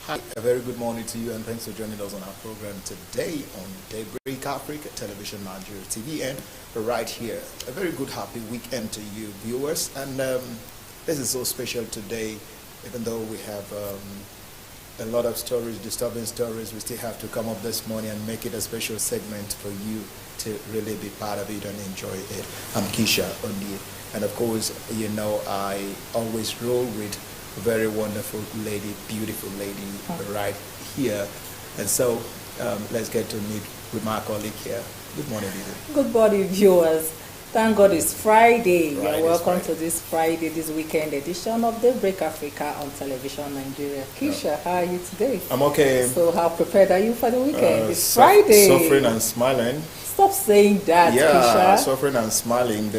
Hi, a very good morning to you, and thanks for joining us on our program today on Daybreak Africa Television Nigeria TV, and right here. A very good, happy weekend to you, viewers. And this is so special today, even though we have a lot of stories, disturbing stories. We still have to come up this morning and make it a special segment for you to really be part of it and enjoy it. I'm Keisha Ondi, and of course, you know, I always roll with a very wonderful lady, beautiful lady right here. And so let's get to meet with my colleague here. Good morning, Lizzie. Good morning, viewers. Thank God it's Friday. Right, You're welcome Friday. to this Friday, this weekend edition of Daybreak Africa on Television Nigeria. Keisha, how are you today? I'm okay. So how prepared are you for the weekend? It's Friday. Suffering and smiling. Stop saying that, Yeah, Keisha. suffering and smiling.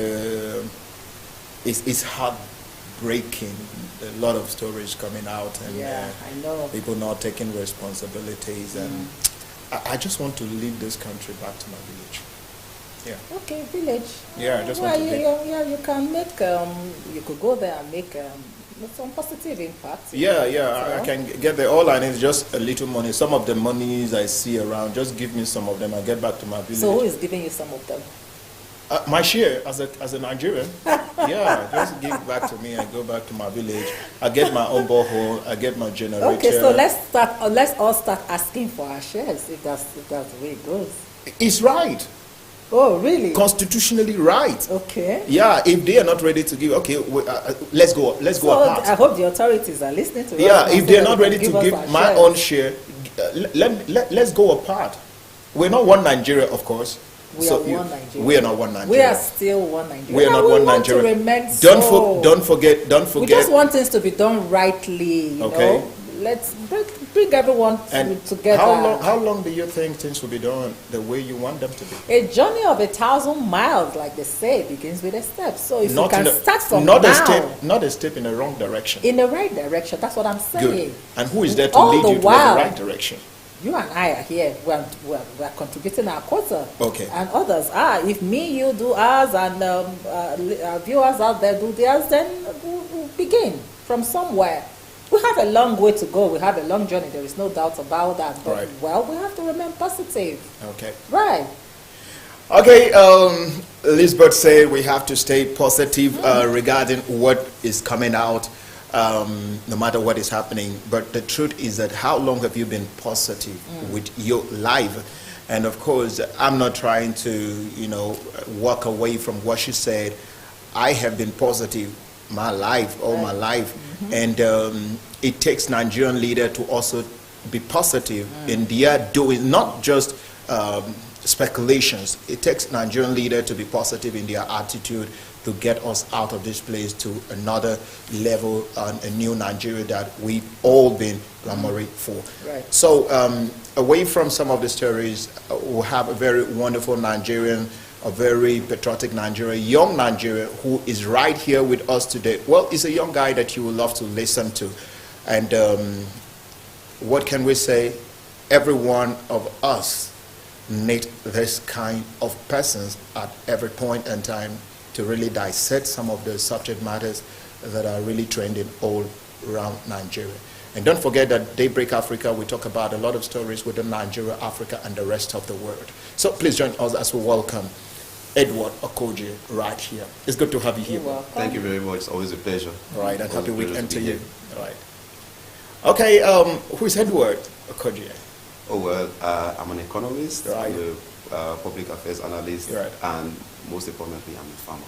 It's heartbreaking. A lot of stories coming out, and Yeah, I know. people not taking responsibilities. And I just want to leave this country back to my village. Yeah. Okay, village. Yeah, I just well, want to you can make, you could go there and make some positive impact. Yeah, So, I can get there. All I need is just a little money. Some of the monies I see around, just give me some of them. I'll get back to my village. So who is giving you some of them? My share as a Nigerian. Yeah, just give back to me. I go back to my village. I get my own borehole. I get my generator. Okay, so let's all start asking for our shares if that's the way it goes. It's right. Oh, really? Constitutionally right. Okay. Yeah, if they are not ready to give, okay, let's go So apart. I hope the authorities are listening to us. Yeah, now if so they're that not they ready can to us give our my shares. own share, let's go apart. We're not one Nigeria, of course. We So are one Nigeria. We are not one Nigeria. We are still one Nigeria. We are not we one want Nigeria. To remain Don't forget. We just want things to be done rightly. You Okay. know? Let's bring everyone And together. how long do you think things will be done the way you want them to be? A journey of 1,000 miles, like they say, begins with a step. So if you Not can in a- start from not now, a step in the wrong direction. in the right direction, that's what I'm saying. Good. And who is there to All lead the you to the while, right direction? You and I are here. We're contributing our quota. Okay. And others are. If me, you do ours, and our viewers out there do theirs, then we'll begin from somewhere. We have a long way to go. We have a long journey. There is no doubt about that. But, Right. well, we have to remain positive. Okay. Right. Okay, Lisbeth said we have to stay positive regarding what is coming out, no matter what is happening. But the truth is that how long have you been positive with your life? And of course, I'm not trying to, walk away from what she said. I have been positive my life, all my life. And it takes Nigerian leader to also be positive in their doing, not just speculations. It takes Nigerian leader to be positive in their attitude to get us out of this place to another level, a new Nigeria that we've all been clamoring for. Right. So away from some of the stories, we have a very wonderful Nigerian, a very patriotic Nigeria, young Nigeria, who is right here with us today. Well, he's a young guy that you would love to listen to. And what can we say? Every one of us need this kind of persons at every point in time to really dissect some of the subject matters that are really trending all around Nigeria. And don't forget that Daybreak Africa, we talk about a lot of stories within Nigeria, Africa, and the rest of the world. So please join us as we welcome Edward Okoje right here. It's good to have you here. You're welcome. Thank you very much. It's always a pleasure. All right, and happy Always a pleasure weekend to be you. here. All right. Okay, who is Edward Okoje? Oh, well, I'm an economist, Right. I'm a public affairs analyst, Right. and most importantly, I'm a farmer.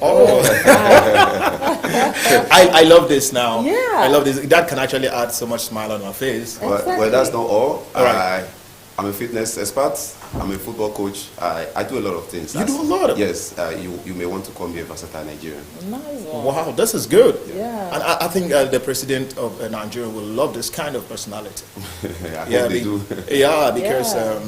Oh, I love this now. Yeah. I love this. That can actually add so much smile on my face. Well, that's not all. All right. I'm a fitness expert. I'm a football coach. I do a lot of things. You do a lot of- Yes, you may want to call me a versatile Nigerian. Nice one. Wow, this is good. Yeah. And I think the president of Nigeria will love this kind of personality. I hope they do. Yeah, because Yeah.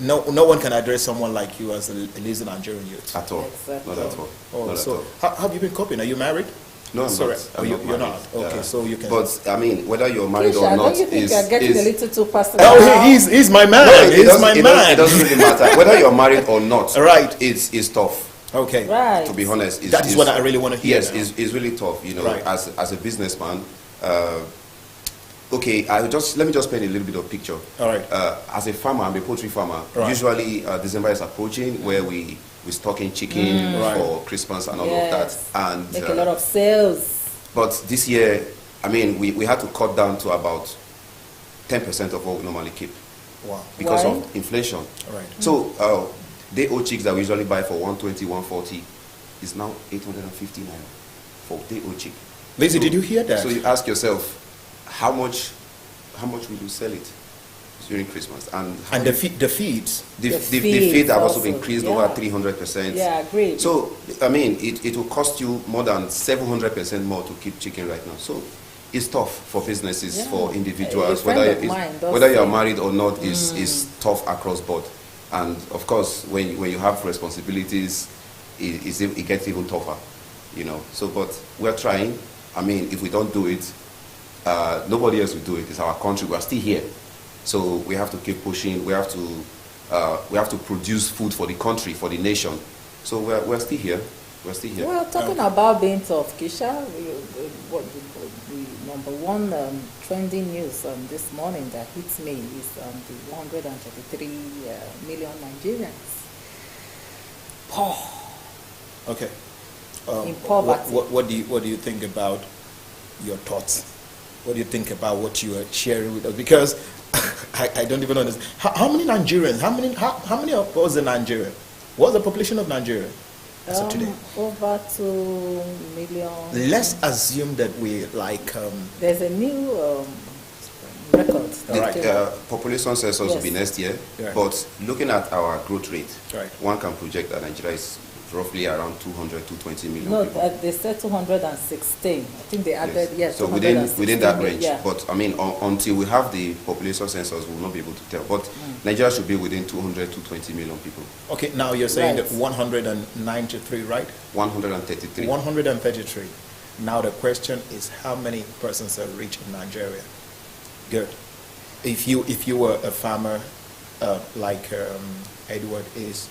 no one can address someone like you as a lazy Nigerian youth. At all. Exactly. Not at all. Oh, Not so at all. how have you been coping? Are you married? No, I'm Sorry. not. Oh, I'm you're married. not. Okay, so you can. But, I mean, whether you're married Keisha, or not don't you think you're getting a little too personal? Oh, now? he's my man. No, he's my it man. doesn't really matter. Whether you're married or not, Right. it's tough. Okay. Right. To be honest, That is what I really want to hear Yes, now. it's really tough. You know, Right. as a businessman, Okay, let me just paint a little bit of picture. All right. As a farmer, I'm a poultry farmer. Right. Usually, December is approaching where we stock in chicken for Christmas and all of that, and make a lot of sales. But this year, I mean, we had to cut down to about 10% of what we normally keep. Wow. Because Why? of inflation. All right. So day-old chicks that we usually buy for 120, 140 is now 850 naira for day-old chick. Lizzie, did you hear that? So you ask yourself, how much will you sell it during Christmas? And the feeds. the feeds feed have also also, increased yeah. over 300%. Yeah, agreed. So I mean, it will cost you more than 700% more to keep chicken right now. So it's tough for businesses, Yeah. for individuals, A friend whether of mine does whether you are say- married or not is tough across board. And of course, when you have responsibilities, it gets even tougher, you know. So, but we're trying. I mean, if we don't do it, nobody else will do it. It's our country. We are still here, so we have to keep pushing. We have to produce food for the country, for the nation. So we're still here. We're still here. Well, talking about being tough, Kisha, the number one trending news this morning that hits me is the 133 million Nigerians poor. Okay. In poverty. What do you think about your thoughts? What do you think about what you are sharing with us? Because I don't even understand. How many Nigerians? How many of us in Nigeria? What's the population of Nigeria as of today? Over 2 million. Let's assume that we like. There's a new record. All right. Population census will be Yes. next year, Right. but looking at our growth rate, Right. one can project that Nigeria is roughly around 200, 220 million No, people. they said 216. I think they added, yes, So within 216 that range, yeah. but I mean, until we have the population census, we will not be able to tell. But Nigeria should be within 200 to 20 million people. Okay, now you're saying Right. that 193, right? 133. 133. Now the question is, how many persons are rich in Nigeria? Good. If you were a farmer like Edward is,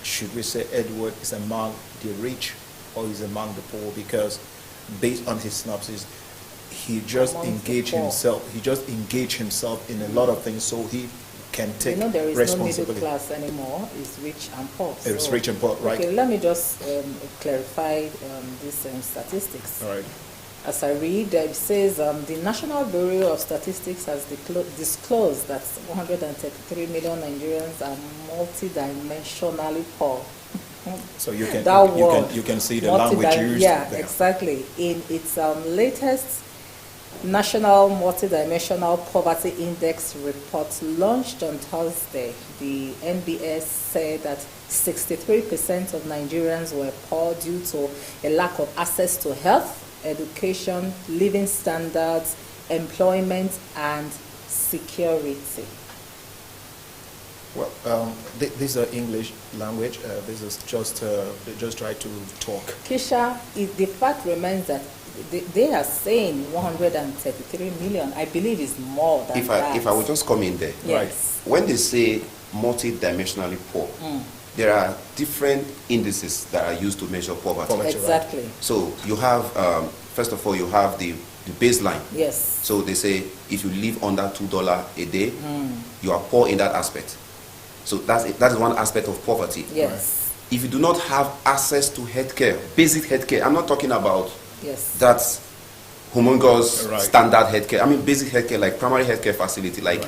should we say Edward is among the rich or is among the poor? Because based on his synopsis, he just Among the engaged poor. himself. He just engaged himself in a lot of things, so he can take There is no middle responsibility. class anymore. It's rich and poor. It's So- rich and poor, right? Okay, let me just clarify these statistics. All right. As I read, it says the National Bureau of Statistics has disclosed that 133 million Nigerians are multidimensionally poor. So you can That word, you can see the language used Yeah, there. exactly. In its latest National Multidimensional Poverty Index report launched on Thursday, the NBS said that 63% of Nigerians were poor due to a lack of access to health, education, living standards, employment, and security. Well, these are English language. This is just they just try to talk. Kisha, the fact remains that they are saying 133 million. I believe it's more than that. If I would just come in there, Yes. when they say multidimensionally poor, there are different indices that are used to measure poverty. Poverty. Exactly. So you have, first of all, you have the baseline. Yes. So they say if you live under $2 a day, you are poor in that aspect. So that is one aspect of poverty. Yes. If you do not have access to healthcare, basic healthcare, I'm not talking about Yes. that's humongous Right. standard healthcare. I mean basic healthcare, like primary healthcare facility, like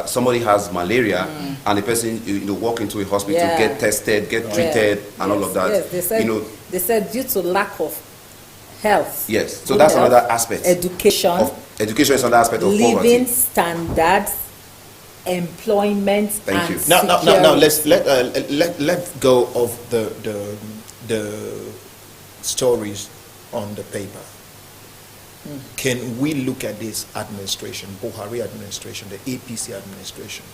somebody has malaria and the person walk into a hospital, Yeah. get tested, get treated, and all of that. Yes, they said, they said due to lack of health. Yes, so good that's health, another aspect. Education, Education is another aspect of living poverty. standards, employment, Thank and you. Now let's security. let go of the stories on the paper. Can we look at this administration, Buhari administration, the APC administration,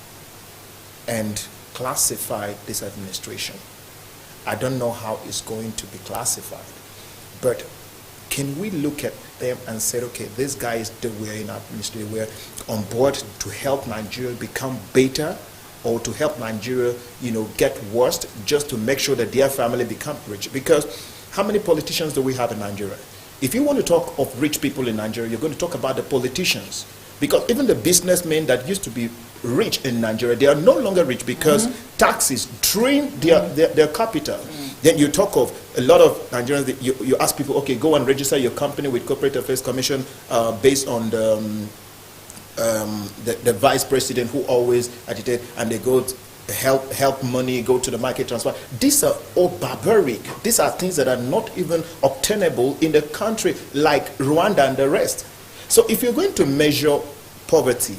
and classify this administration? I don't know how it's going to be classified, but can we look at them and say, okay, these guys that were in administration were on board to help Nigeria become better, or to help Nigeria, get worse, just to make sure that their family become rich? Because how many politicians do we have in Nigeria? If you want to talk of rich people in Nigeria, you're going to talk about the politicians. Because even the businessmen that used to be rich in Nigeria, they are no longer rich because taxes drain their capital. Then you talk of a lot of Nigerians, you ask people, okay, go and register your company with Corporate Affairs Commission based on the vice president who always agitate, and they go to help money go to the market transfer. These are all barbaric. These are things that are not even obtainable in the country like Rwanda and the rest. So if you're going to measure poverty,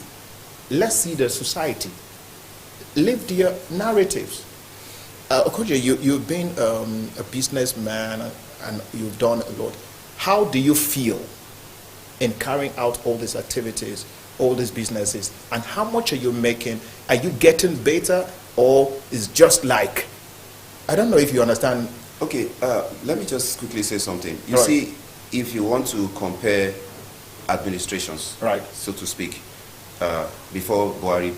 let's see the society, live their narratives. Okoje, you've been a businessman and you've done a lot. How do you feel in carrying out all these activities, all these businesses, and how much are you making? Are you getting better, or is just like, I don't know if you understand. Okay, let me just quickly say something. You Right. see, if you want to compare administrations, Right. so to speak, before Buhari,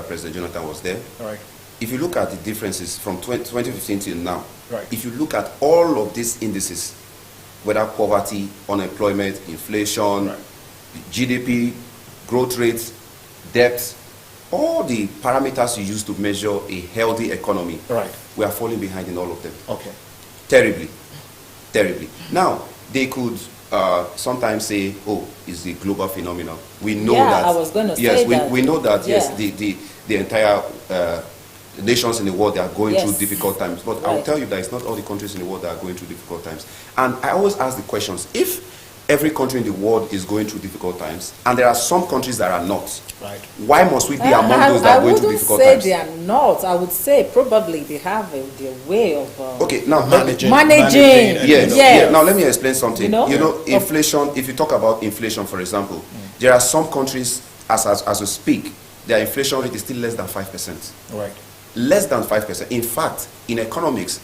President Jonathan was there, All right. if you look at the differences from 2015 till now, Right. if you look at all of these indices, whether poverty, unemployment, inflation, Right. GDP, growth rates, debt, all the parameters you use to measure a healthy economy, Right. we are falling behind in all of them. Okay. Terribly. Terribly. Now, they could sometimes say, oh, it's the global phenomenon. We know Yeah, that. I was gonna yes, say that. we know that, yes, Yeah. the entire nations in the world, they are going Yes. through difficult times. But I'll Right. tell you that it's not all the countries in the world that are going through difficult times. And I always ask the questions, if every country in the world is going through difficult times, and there are some countries that are not, Right. why must we be among those that I are going through wouldn't difficult say times? they are not. I would say probably they have their way of Okay, now Managing. Managing. and, Yes, Yes. yeah. Now let me explain something. You know? Inflation, if you talk about inflation, for example, there are some countries, as we speak, their inflation rate is still less than 5%. Right. Less than 5%. In fact, in economics,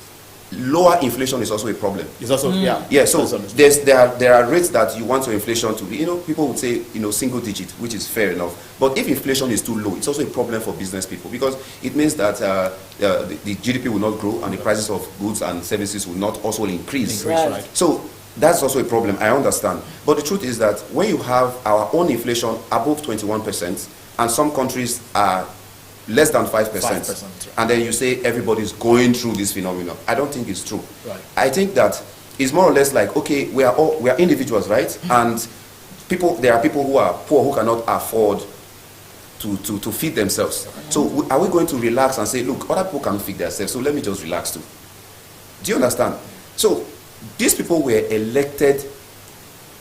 lower inflation is also a problem. It's also, yeah. Yeah, so that's understood. there are rates that you want your inflation to be, people would say, single digit, which is fair enough. But if inflation is too low, it's also a problem for business people, because it means that the GDP will not grow and the prices of goods and services will not also increase. Right. Right. So that's also a problem, I understand. But the truth is that when you have our own inflation above 21%, and some countries are less than 5%, 5%, and then you say everybody's going through this phenomenon, I don't think it's true. Right. I think that it's more or less like, okay, we are individuals, right? And there are people who are poor who cannot afford to feed themselves. So are we going to relax and say, look, other people can feed themselves, so let me just relax too? Do you understand? So these people were elected.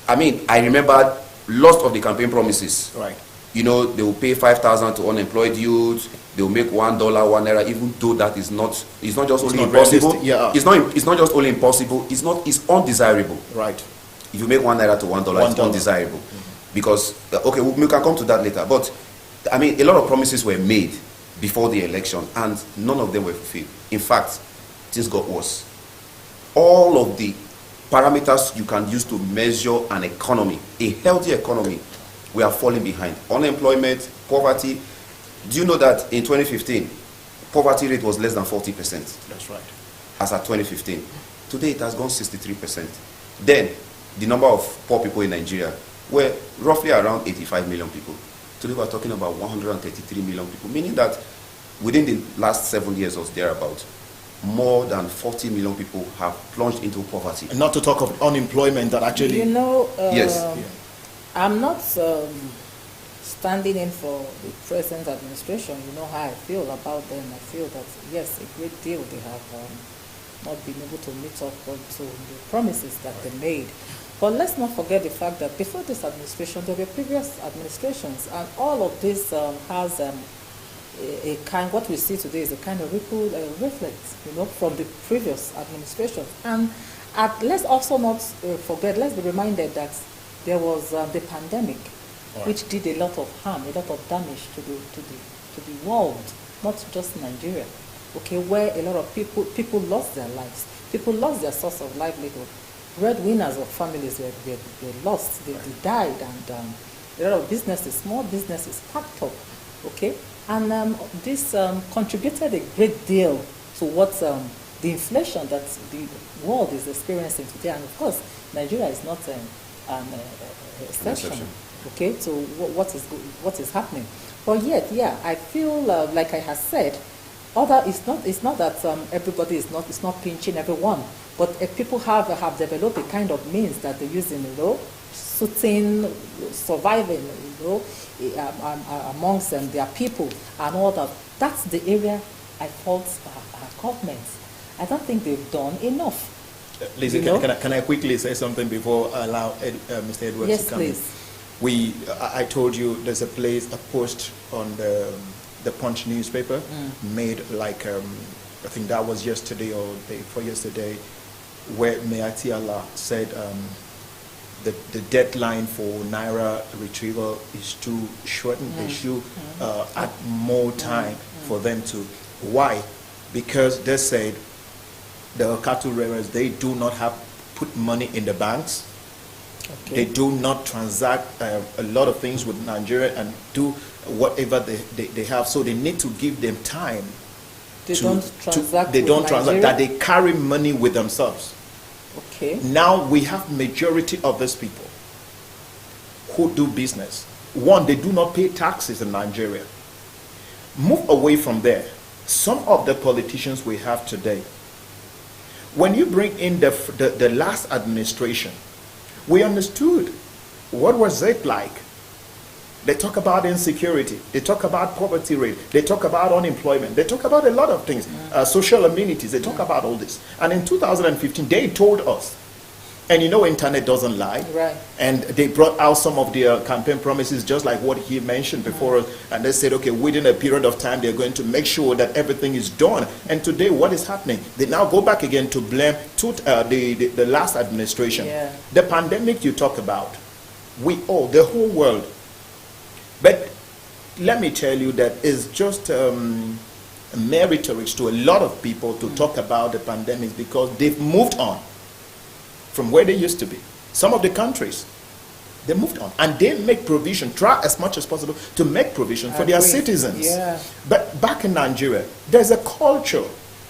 I mean, I remember lots of the campaign promises. Right. They will pay 5,000 to unemployed youth. They will make $1, £1, even though that is not. It's not just only not impossible. realistic, yeah. It's not just only impossible. It's undesirable. Right. If you make $1 to $1, it's undesirable. Because we can come to that later. But I mean, a lot of promises were made before the election, and none of them were fulfilled. In fact, things got worse. All of the parameters you can use to measure an economy, a healthy economy, we are falling behind. Unemployment, poverty. Do you know that in 2015, poverty rate was less than 40%? That's right. As at 2015. Today it has gone 63%. Then the number of poor people in Nigeria were roughly around 85 million people. Today we're talking about 133 million people, meaning that within the last 7 years or thereabout, more than 40 million people have plunged into poverty. And not to talk of unemployment that actually. Yes. I'm not standing in for the present administration. You know how I feel about them. I feel that, yes, a great deal they have not been able to meet up to the promises that they made. But let's not forget the fact that before this administration, there were previous administrations, and all of this has a kind, what we see today is a kind of ripple reflex, from the previous administration. And let's also not forget, let's be reminded that there was the pandemic, which did a lot of harm, a lot of damage to the world, not just Nigeria. Okay, where a lot of people lost their lives, people lost their source of livelihood. Breadwinners of families were lost, they died, and a lot of businesses, small businesses, packed up. Okay, and this contributed a great deal to what the inflation that the world is experiencing today. And of course, Nigeria is not an exception. okay, to what is happening. But yet, yeah, I feel like I have said, it's not that everybody is not pinching everyone, but people have developed a kind of means that they're using, suiting, surviving, amongst their people and all that. That's the area I fault our governments. I don't think they've done enough. Lizzie, can I quickly say something before I allow Mr. Edwards yes, to come please. in? I told you there's a post on the Punch newspaper made like, I think that was yesterday or day before yesterday, where Mayati Allah said the deadline for Naira retrieval is too shortened. They should add more time for them to. Why? Because they said the cattle rearers, they do not have put money in the banks. Okay. They do not transact a lot of things with Nigeria and do whatever they have. So they need to give them time. They don't transact. That they carry money with themselves. Okay. Now we have majority of these people who do business. One, they do not pay taxes in Nigeria. Move away from there. Some of the politicians we have today, when you bring in the last administration, we understood what was it like. They talk about insecurity. They talk about poverty rate. They talk about unemployment. They talk about a lot of things, social amenities. They talk about all this. And in 2015, they told us, and internet doesn't lie. Right. And they brought out some of their campaign promises, just like what he mentioned before us. And they said, okay, within a period of time, they're going to make sure that everything is done. And today, what is happening? They now go back again to blame the last administration. Yeah. The pandemic you talk about, the whole world. But let me tell you that it's just meritorious to a lot of people to talk about the pandemic because they've moved on from where they used to be. Some of the countries, they moved on and they make provision, try as much as possible to make provision for their citizens. Yeah. But back in Nigeria, there's a culture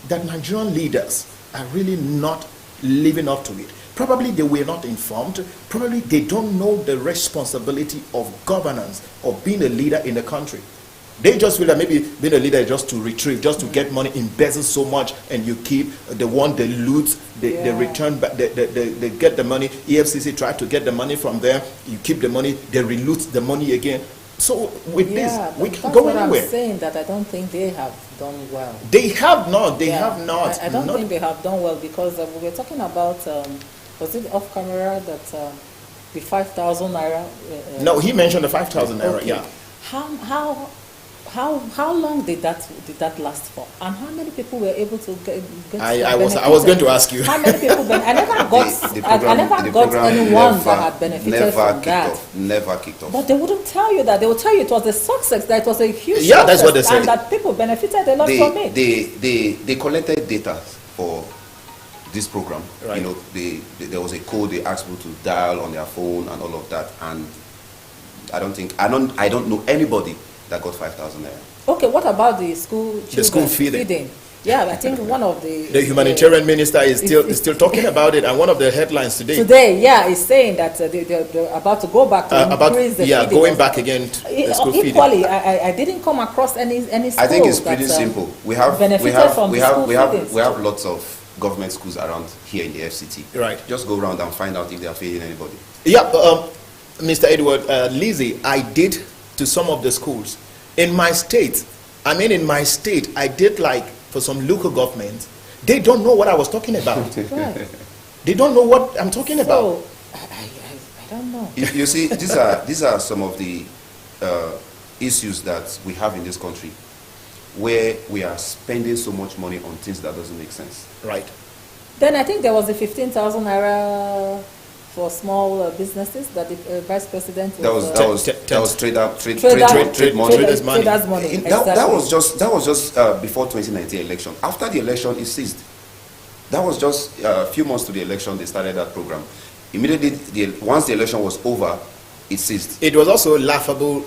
that Nigerian leaders are really not living up to it. Probably they were not informed. Probably they don't know the responsibility of governance, of being a leader in the country. They just feel that maybe being a leader is just to retrieve, just to get money, embezzle so much, and you keep the one they loot, they return back, they get the money. EFCC try to get the money from there. You keep the money, they reloot the money again. So with this, we can go anywhere. I'm saying that I don't think they have done well. They have not. They have not. I don't think they have done well because we were talking about. Was it off camera that the 5,000 naira? No, he mentioned the 5,000 naira. Okay. Yeah. How long did that last for? And how many people were able to get I was going to ask you. How many people? I never got anyone that had benefited from that. Never kicked off. But they wouldn't tell you that. They would tell you it was a success. That it was a huge success, success, that's what they said. And that people benefited a lot from it. They collected data for this program. Right. There was a code they asked people to dial on their phone and all of that. And I don't know anybody that got 5,000 naira. Okay, what about the school children? The school feeding. Yeah, I think one of the humanitarian minister is still talking about it, and one of the headlines today. Is saying that they're about to go back to increase the feeding. Going back again to the school feeding. Equally, I didn't come across any school. I think it's pretty simple. We have lots of government schools around here in the FCT. Right. Just go around and find out if they are feeding anybody. Yeah, Mr. Edward, Lizzie, I did to some of the schools in my state. I did for some local governments. They don't know what I was talking about. Right. They don't know what I'm talking about. I don't know. You see, these are some of the issues that we have in this country, where we are spending so much money on things that doesn't make sense. Right. Then I think there was the 15,000 naira for small businesses that the Vice President that was trade money. Traders money. That was just before 2019 election. After the election, it ceased. That was just a few months to the election. They started that program. Immediately, once the election was over, it ceased. It was also laughable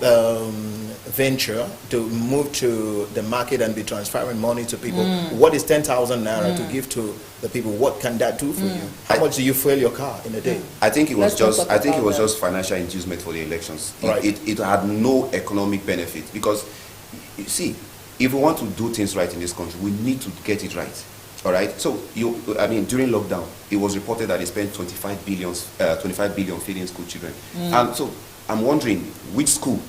venture to move to the market and be transferring money to people. What is 10,000 naira to give to the people? What can that do for you? How much do you fuel your car in a day? I think it was Let's just talk about that. financial inducement for the elections. Right. It had no economic benefit because you see, if we want to do things right in this country, we need to get it right. All right. So during lockdown, it was reported that they spent 25 billion feeding school children. And so I'm wondering which school,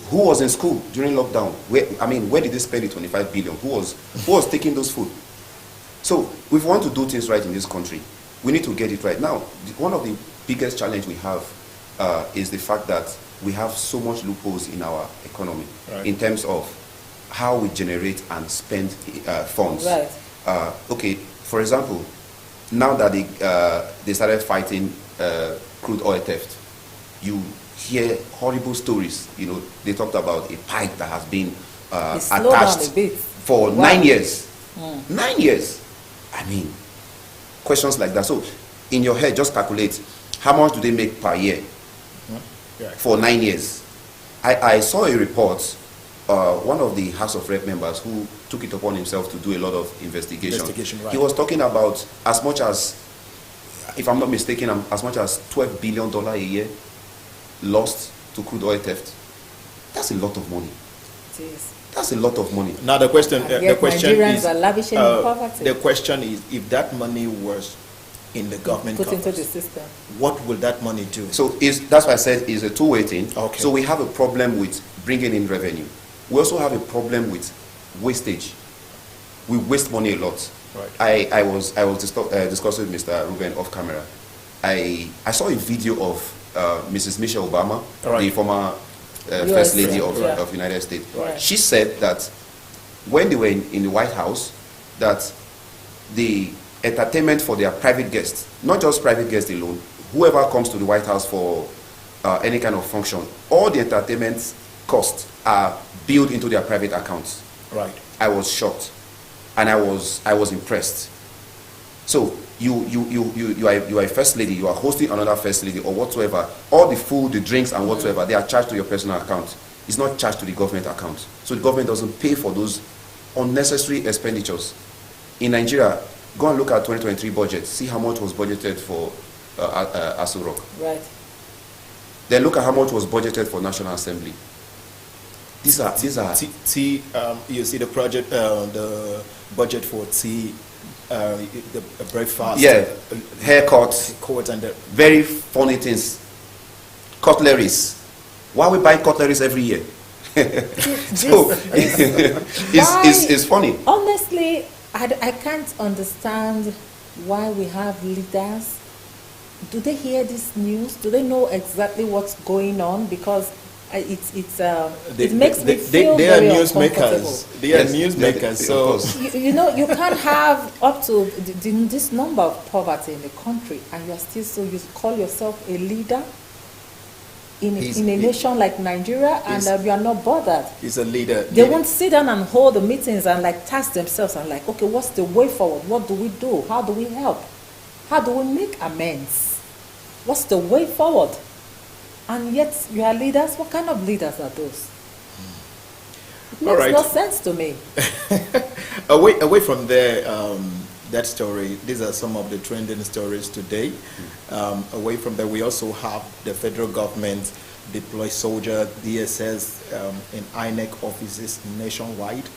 who was in school during lockdown? Where did they spend the 25 billion? Who was taking those food? So if we want to do things right in this country, we need to get it right. Now, one of the biggest challenge we have is the fact that we have so much loopholes in our economy in terms of how we generate and spend funds. Right. Okay, for example, now that they started fighting crude oil theft, you hear horrible stories. You know, they talked about a pipe that has been slowed down attached a bit. for Wow. 9 years. 9 years. Questions like that. So, in your head, just calculate how much do they make per year for 9 years. I saw a report. One of the House of Rep members who took it upon himself to do a lot of investigation. Right. He was talking about as much as, if I'm not mistaken, as much as $12 billion a year lost to crude oil theft. That's a lot of money. Jeez. That's a lot of money. Now the question Nigerians is, are lavishing in poverty. the question is, if that money was in the government Put into coffers, the system. what will that money do? So that's why I said it's a two-way thing. Okay. So we have a problem with bringing in revenue. We also have a problem with wastage. We waste money a lot. Right. I was discussing with Mr. Ruben off camera. I saw a video of Mrs. Michelle Obama, the former First Lady of United States. Right. She said that when they were in the White House, that the entertainment for their private guests, not just private guests alone, whoever comes to the White House for any kind of function, all the entertainment costs are built into their private accounts. Right. I was shocked, and I was impressed. So you are a first lady, you are hosting another first lady or whatsoever. All the food, the drinks, and whatsoever, they are charged to your personal account. It's not charged to the government account. So the government doesn't pay for those unnecessary expenditures. In Nigeria, go and look at 2023 budget. See how much was budgeted for Aso Rock. Right. Then look at how much was budgeted for National Assembly. These are you see the project, the budget for tea, the breakfast, haircuts, coats, and the very funny things, cutleries. Why we buy cutleries every year? So it's funny. Honestly, I can't understand why we have leaders. Do they hear this news? Do they know exactly what's going on? Because it makes me feel they are very newsmakers. They are newsmakers. So you know, you can't have up to this number of poverty in the country, and you are still you call yourself a leader in a nation like Nigeria, and you are not bothered. He's a leader. They won't sit down and hold the meetings and task themselves and okay, what's the way forward? What do we do? How do we help? How do we make amends? What's the way forward? And yet you are leaders. What kind of leaders are those? It makes no sense to me. away from there, that story, these are some of the trending stories today. Away from there, we also have the federal government deploy soldier DSS in INEC offices nationwide.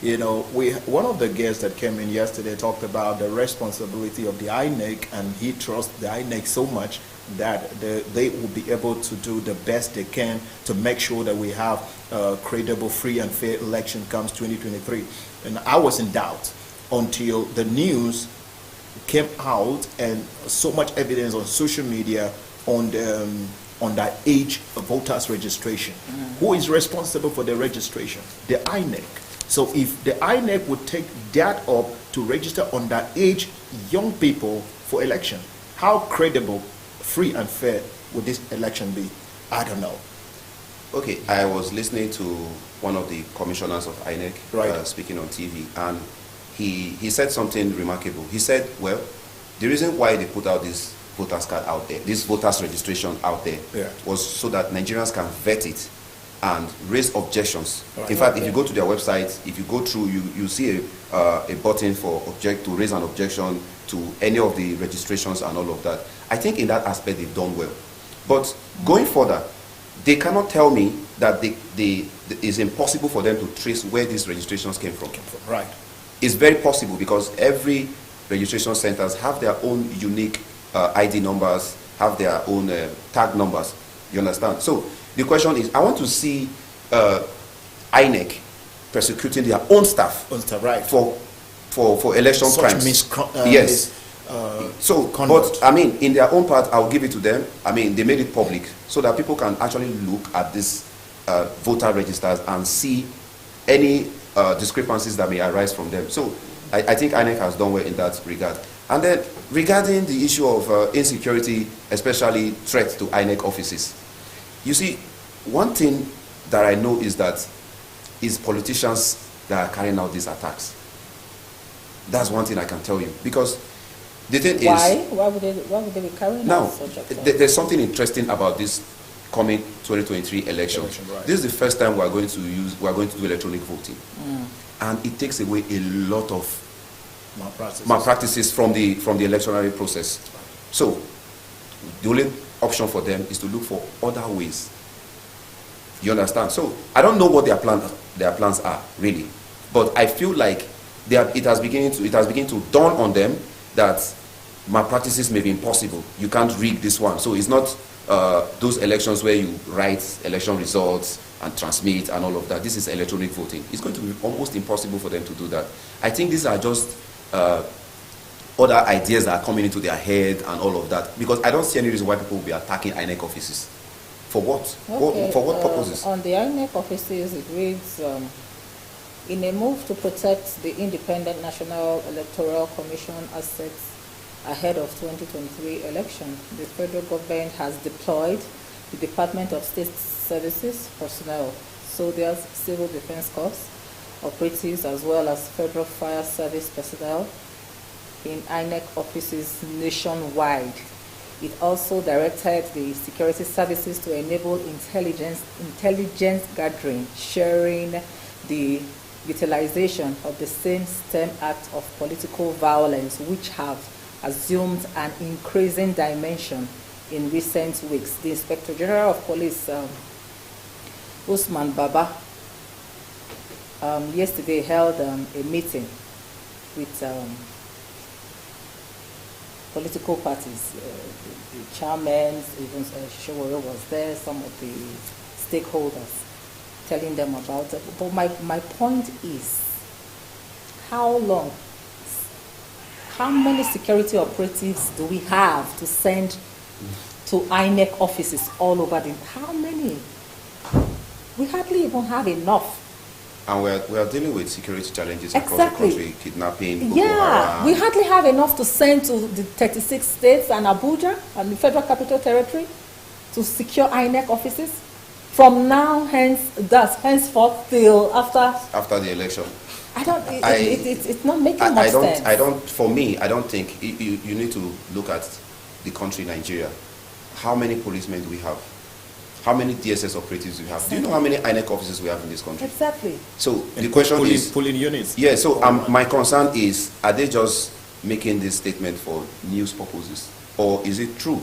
You know, one of the guests that came in yesterday talked about the responsibility of the INEC, and he trusts the INEC so much that they will be able to do the best they can to make sure that we have a credible, free and fair election comes 2023. And I was in doubt until the news came out and so much evidence on social media on that age of voters registration. Who is responsible for the registration? The INEC. So if the INEC would take that up to register underage young people for election, how credible, free and fair would this election be? I don't know. Okay, I was listening to one of the commissioners of INEC speaking on TV, and he said something remarkable. He said, well, the reason why they put out this voters card out there, this voters registration out there, was so that Nigerians can vet it and raise objections. Right. In fact, if you go to their website, if you go through, you see a button for to raise an objection to any of the registrations and all of that. I think in that aspect they've done well. But going further, they cannot tell me that it's impossible for them to trace where these registrations came from. Right. It's very possible because every registration centers have their own unique ID numbers, have their own tag numbers. You understand? So the question is, I want to see INEC persecuting their own staff Right. for election Such crimes. Yes. So, conduct. but I mean, in their own part, I'll give it to them. I mean, they made it public so that people can actually look at these voter registers and see any discrepancies that may arise from them. So, I think INEC has done well in that regard. And then, regarding the issue of insecurity, especially threats to INEC offices, you see, one thing that I know is that it's politicians that are carrying out these attacks. That's one thing I can tell you, because the thing is, why would they be carrying now out such a there's something interesting about this coming 2023 election. Right. This is the first time we are going to do electronic voting, and it takes away a lot of malpractices from the electoral process. So the only option for them is to look for other ways. You understand? So I don't know what their plans are really, but I feel like it has begun to dawn on them that malpractices may be impossible. You can't rig this one. So it's not those elections where you write election results and transmit and all of that. This is electronic voting. It's going to be almost impossible for them to do that. I think these are just other ideas that are coming into their head and all of that, because I don't see any reason why people will be attacking INEC offices. For what? Okay, For what purposes? On the INEC offices, it reads, in a move to protect the Independent National Electoral Commission assets ahead of 2023 election, the federal government has deployed the Department of State Services personnel, soldiers, civil defense corps, operatives, as well as federal fire service personnel in INEC offices nationwide. It also directed the security services to enable intelligence gathering, sharing the utilization of the same STEM act of political violence, which have assumed an increasing dimension in recent weeks. The Inspector General of Police, Usman Baba, yesterday held a meeting with political parties, the chairmen, even Showore was there, some of the stakeholders, telling them about it. But my point is, how many security operatives do we have to send to INEC offices all over how many? We hardly even have enough. And we are dealing with security challenges across the country, kidnapping, Boko Yeah, Haram. we hardly have enough to send to the 36 states and Abuja and the Federal Capital Territory to secure INEC offices from now henceforth till after the election. It's not making much sense. For me, I don't think you need to look at the country, Nigeria. How many policemen do we have? How many DSS operatives do we have? Do you know how many INEC offices we have in this country? Exactly. So the question is, polling units. yeah. So my concern is, are they just making this statement for news purposes, or is it true?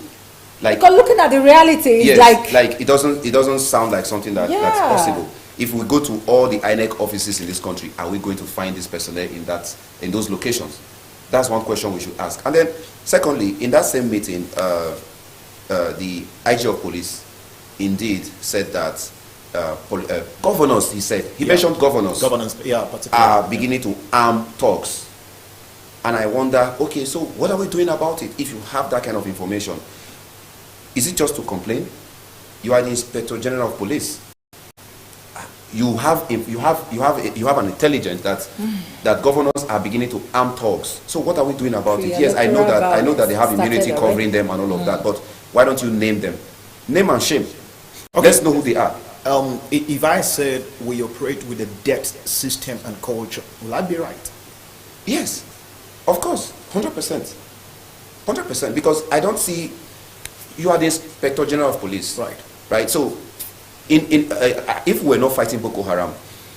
Like, because looking at the reality, it's like it doesn't sound like something that's possible. If we go to all the INEC offices in this country, are we going to find this personnel in those locations? That's one question we should ask. And then, secondly, in that same meeting, the IG of police indeed said that governors, he mentioned governors are beginning to arm thugs. And I wonder, okay, so what are we doing about it if you have that kind of information? Is it just to complain? You are the Inspector General of Police. You have an intelligence that governors are beginning to arm thugs. So what are we doing about it? Yes, I know that they have immunity covering them and all of that, but why don't you name them? Name and shame. Okay. Let's know who they are. If I said we operate with a debt system and culture, will I be right? Yes, of course, 100%. 100%, because I don't see, you are the Inspector General of Police. Right. Right, so if we're not fighting Boko Haram,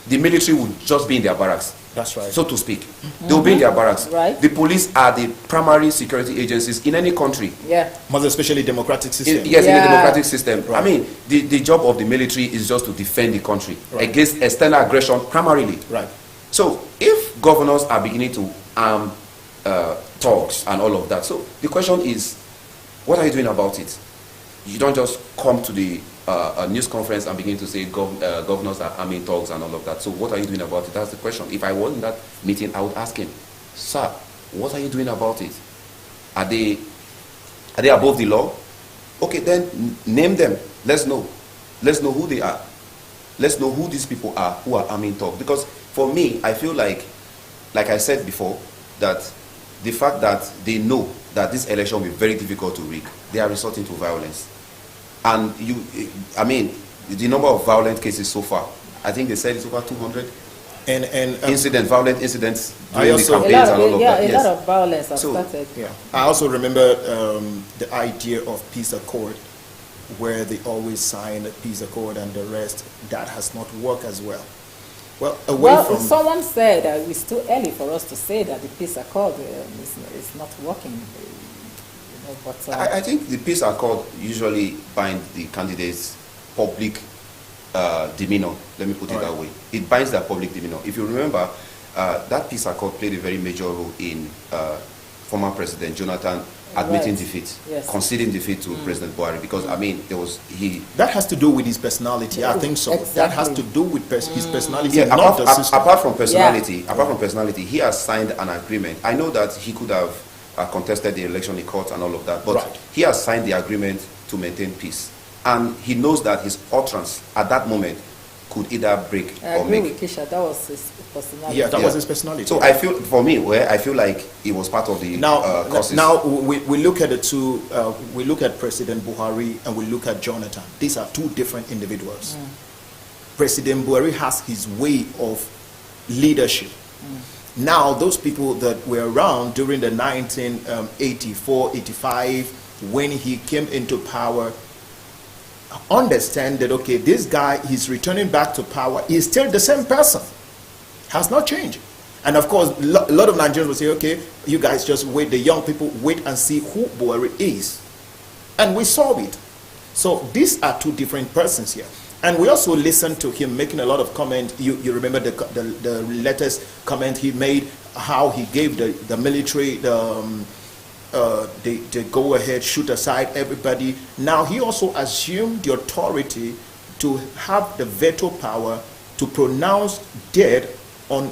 the military would just be in their barracks. That's right. So to speak. They will be in their barracks. Right. The police are the primary security agencies in any country. Yeah. Most especially democratic system. Yes, in Yeah. the democratic system. Right. I mean, the job of the military is just to defend the country Right. against external aggression primarily. Right. So if governors are beginning to arm thugs and all of that, so the question is, what are you doing about it? You don't just come to the a news conference and begin to say governors are arming thugs and all of that. So what are you doing about it? That's the question. If I was in that meeting, I would ask him, sir, what are you doing about it? Are they above the law? Okay, then name them. Let's know. Let's know who they are. Let's know who these people are who are arming thugs. Because for me, I feel like I said before, that the fact that they know that this election will be very difficult to rig, they are resorting to violence. And the number of violent cases so far, I think they said it's over 200 And violent incidents I during the also- campaigns and all of that. a Yes. lot of violence has So, started. yeah, I also remember the idea of peace accord, where they always sign a peace accord and the rest. That has not worked as well. Well, away Well, from someone said that it's too early for us to say that the peace accord is not working. But I think the peace accord usually binds the candidates' public demeanor. Let me put it that way. It binds their public demeanor. If you remember, that peace accord played a very major role in former President Jonathan admitting Right. defeat, Yes. conceding defeat to President Buhari, because that has to do with his personality. I think so. That has to Exactly. do with his personality, Yeah, not the system. apart from personality, he has signed an agreement. I know that he could have contested the election in court and all of that, but Right. he has signed the agreement to maintain peace. And he knows that his utterance at that moment could either break I or agree make. with Kisha. That was his personality. Yeah, that Yeah. was his personality. So I feel like he was part of the causes. Now we look at the two. We look at President Buhari and we look at Jonathan. These are two different individuals. President Buhari has his way of leadership. Now, those people that were around during the 1984, 85, when he came into power, understand that, okay, this guy, he's returning back to power. He's still the same person. Has not changed. And of course, a lot of Nigerians will say, okay, you guys just wait, the young people wait and see who Buhari is. And we saw it. So these are two different persons here. And we also listened to him making a lot of comment. You remember the latest comment he made, how he gave the military the go ahead, shoot aside everybody. Now he also assumed the authority to have the veto power to pronounce dead on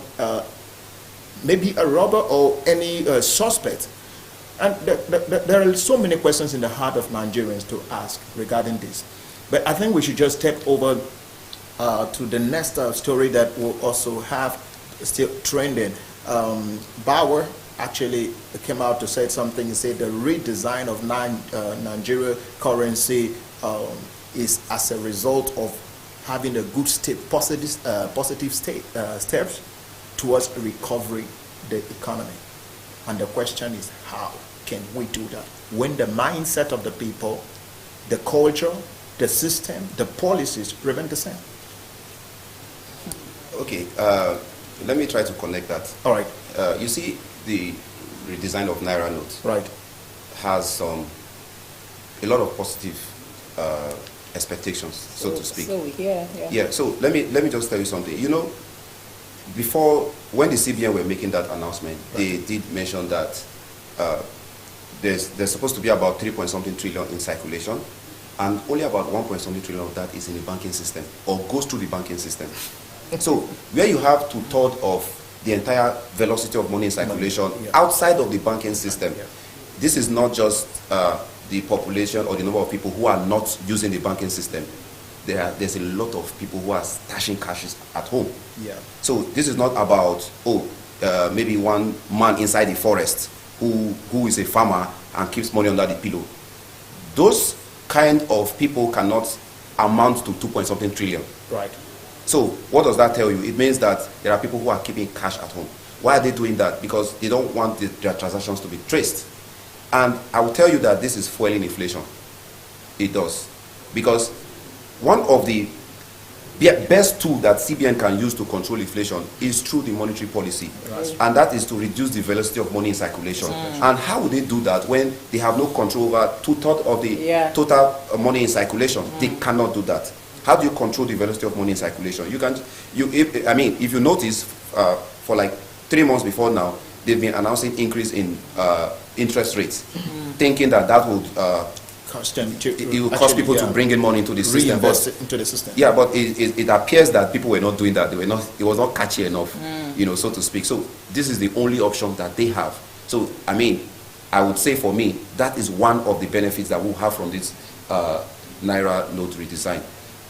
maybe a robber or any suspect. And there are so many questions in the heart of Nigerians to ask regarding this. But I think we should just step over to the next story that will also have still trending. Bauer actually came out to say something. He said the redesign of Nigeria currency is as a result of having a good positive steps towards recovering the economy. And the question is, how can we do that when the mindset of the people, the culture, the system, the policies remain the same? Okay, let me try to connect that. All right. You see, the redesign of Naira notes Right. has a lot of positive expectations, so to speak. So we hear, yeah. Yeah, so let me just tell you something. You know, before, when the CBN were making that announcement, they did mention that there's supposed to be about 3-point-something trillion in circulation, and only about 1-point-something trillion of that is in the banking system, or goes through the banking system. So where you have 2/3 of the entire velocity of money in circulation outside of the banking system, this is not just the population or the number of people who are not using the banking system. There's a lot of people who are stashing cashes at home. Yeah. So this is not about maybe one man inside the forest who is a farmer and keeps money under the pillow. Those kind of people cannot amount to 2-point-something trillion. Right. So what does that tell you? It means that there are people who are keeping cash at home. Why are they doing that? Because they don't want their transactions to be traced. And I will tell you that this is fueling inflation. It does. Because one of the The best tool that CBN can use to control inflation is through the monetary policy, and that is to reduce the velocity of money in circulation. And how would they do that when they have no control over 2/3 of the total money in circulation? They cannot do that. How do you control the velocity of money in circulation? If you notice, for like 3 months before now, they've been announcing increase in interest rates, thinking that would it will cost people to bring in money into the system. Reinvest it into the system. Yeah, but it appears that people were not doing that. It was not catchy enough, so to speak. So this is the only option that they have. So I would say for me, that is one of the benefits that we'll have from this Naira note redesign.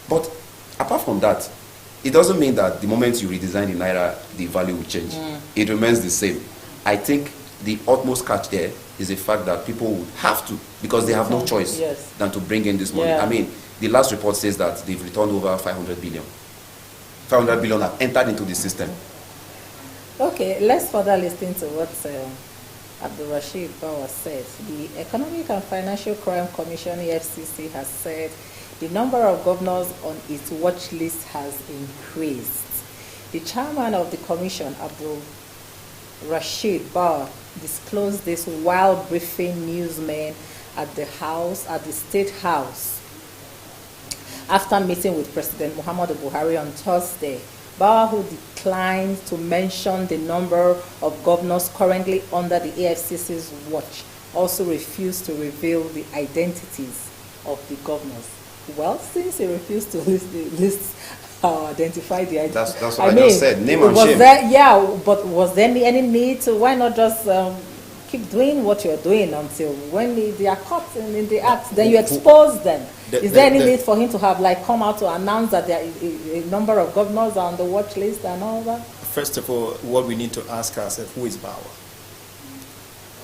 But apart from that, it doesn't mean that the moment you redesign the Naira, the value will change. It remains the same. I think the utmost catch there is the fact that people would have to, because they have no choice than to bring in this money. Yeah. The last report says that they've returned over 500 billion. 500 billion have entered into the system. Okay, let's further listen to what Abdul Rashid Bawa said. The Economic and Financial Crime Commission, EFCC, has said the number of governors on its watch list has increased. The chairman of the commission, Abdul Rashid Bawa, disclosed this while briefing newsmen at the State House after meeting with President Muhammadu Buhari on Thursday. Bawa, who declined to mention the number of governors currently under the AFCC's watch, also refused to reveal the identities of the governors. Well, since he refused to identify the identity, that's what I just said. Name and shame. But was there any need to? Why not just keep doing what you're doing until when they are caught in the act, then you expose them? Is there any need for him to have come out to announce that there is a number of governors are on the watch list and all that? First of all, what we need to ask ourselves, who is Bawa?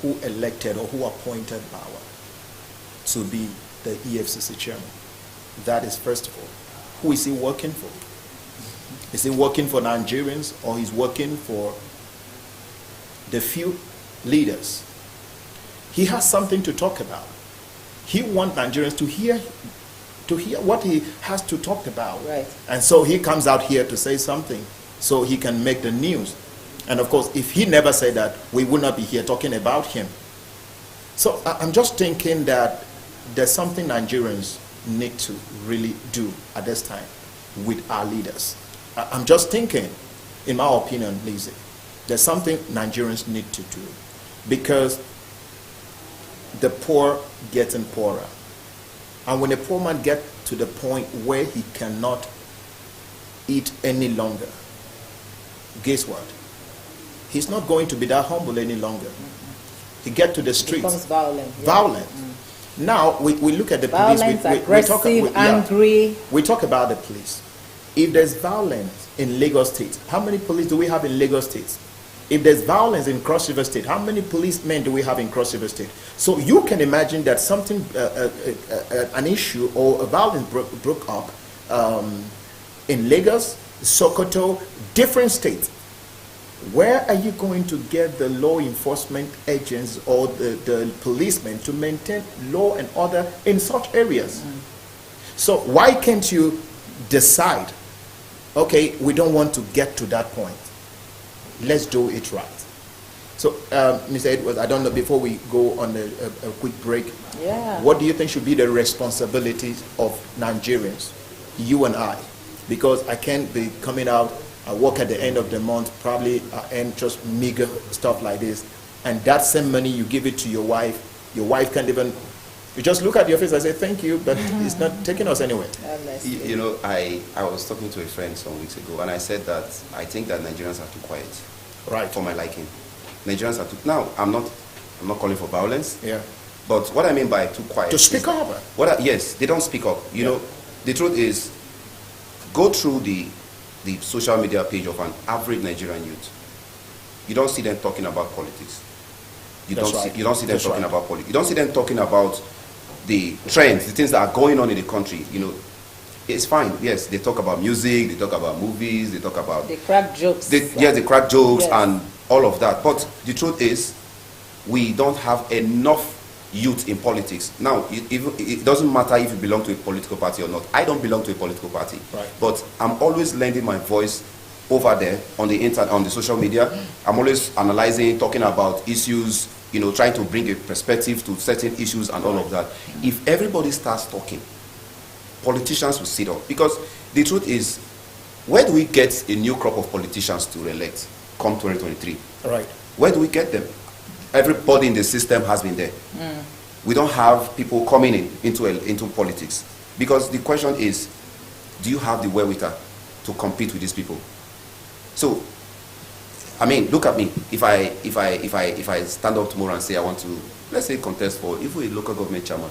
Who elected or who appointed Bawa to be the EFCC chairman? That is first of all. Who is he working for? Is he working for Nigerians, or he's working for the few leaders? He has something to talk about. He wants Nigerians to hear what he has to talk about. Right. And so he comes out here to say something so he can make the news. And of course, if he never said that, we would not be here talking about him. So I'm just thinking that there's something Nigerians need to really do at this time with our leaders. I'm just thinking, in my opinion, Lizzie, there's something Nigerians need to do, because the poor getting poorer. And when a poor man gets to the point where he cannot eat any longer, guess what? He's not going to be that humble any longer. He gets to the streets. Becomes violent. Violent. Now, we look at the police. Violent, aggressive, angry. We talk about the police. If there's violence in Lagos State, how many police do we have in Lagos State? If there's violence in Cross River State, how many policemen do we have in Cross River State? So you can imagine that something, an issue or a violence broke up in Lagos, Sokoto, different states. Where are you going to get the law enforcement agents or the policemen to maintain law and order in such areas? So why can't you decide, okay, we don't want to get to that point. Let's do it right. So, Mr. Edwards, I don't know, before we go on a quick break, what do you think should be the responsibilities of Nigerians, you and I? Because I can't be coming out, I work at the end of the month, probably earn just meager stuff like this, and that same money you give it to your wife can't even, you just look at your face and say thank you, but it's not taking us anywhere. I was talking to a friend some weeks ago, and I said that I think that Nigerians are too quiet. Right. For my liking. Nigerians are too, now I'm not calling for violence. Yeah. But what I mean by too quiet, to speak up. Yes, they don't speak up. You know, the truth is, go through the social media page of an average Nigerian youth. You don't see them talking about politics. You don't see them talking about politics. You don't see them talking about the trends, the things that are going on in the country. You know, it's fine. Yes, they talk about music, they talk about movies, they talk about... They crack jokes. They crack jokes and all of that. But the truth is, we don't have enough youth in politics. Now, it doesn't matter if you belong to a political party or not. I don't belong to a political party, Right. but I'm always lending my voice over there on the internet, on the social media. I'm always analyzing, talking about issues, trying to bring a perspective to certain issues and all of that. If everybody starts talking, politicians will sit up. Because the truth is, where do we get a new crop of politicians to re-elect come 2023? Right. Where do we get them? Everybody in the system has been there. We don't have people coming into politics. Because the question is, do you have the wherewithal to compete with these people? So, I mean, look at me. If I stand up tomorrow and say I want to, let's say, contest for even a local government chairman,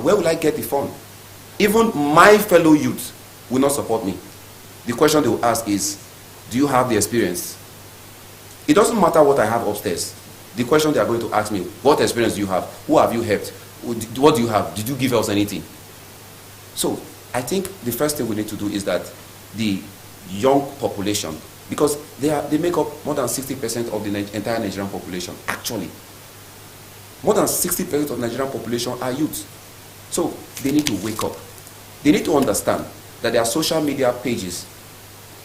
where will I get the fund? Even my fellow youth will not support me. The question they will ask is, do you have the experience? It doesn't matter what I have upstairs. The question they are going to ask me, what experience do you have? Who have you helped? What do you have? Did you give us anything? So I think the first thing we need to do is that the young population, because they make up more than 60% of the entire Nigerian population. Actually, more than 60% of the Nigerian population are youth. So they need to wake up. They need to understand that their social media pages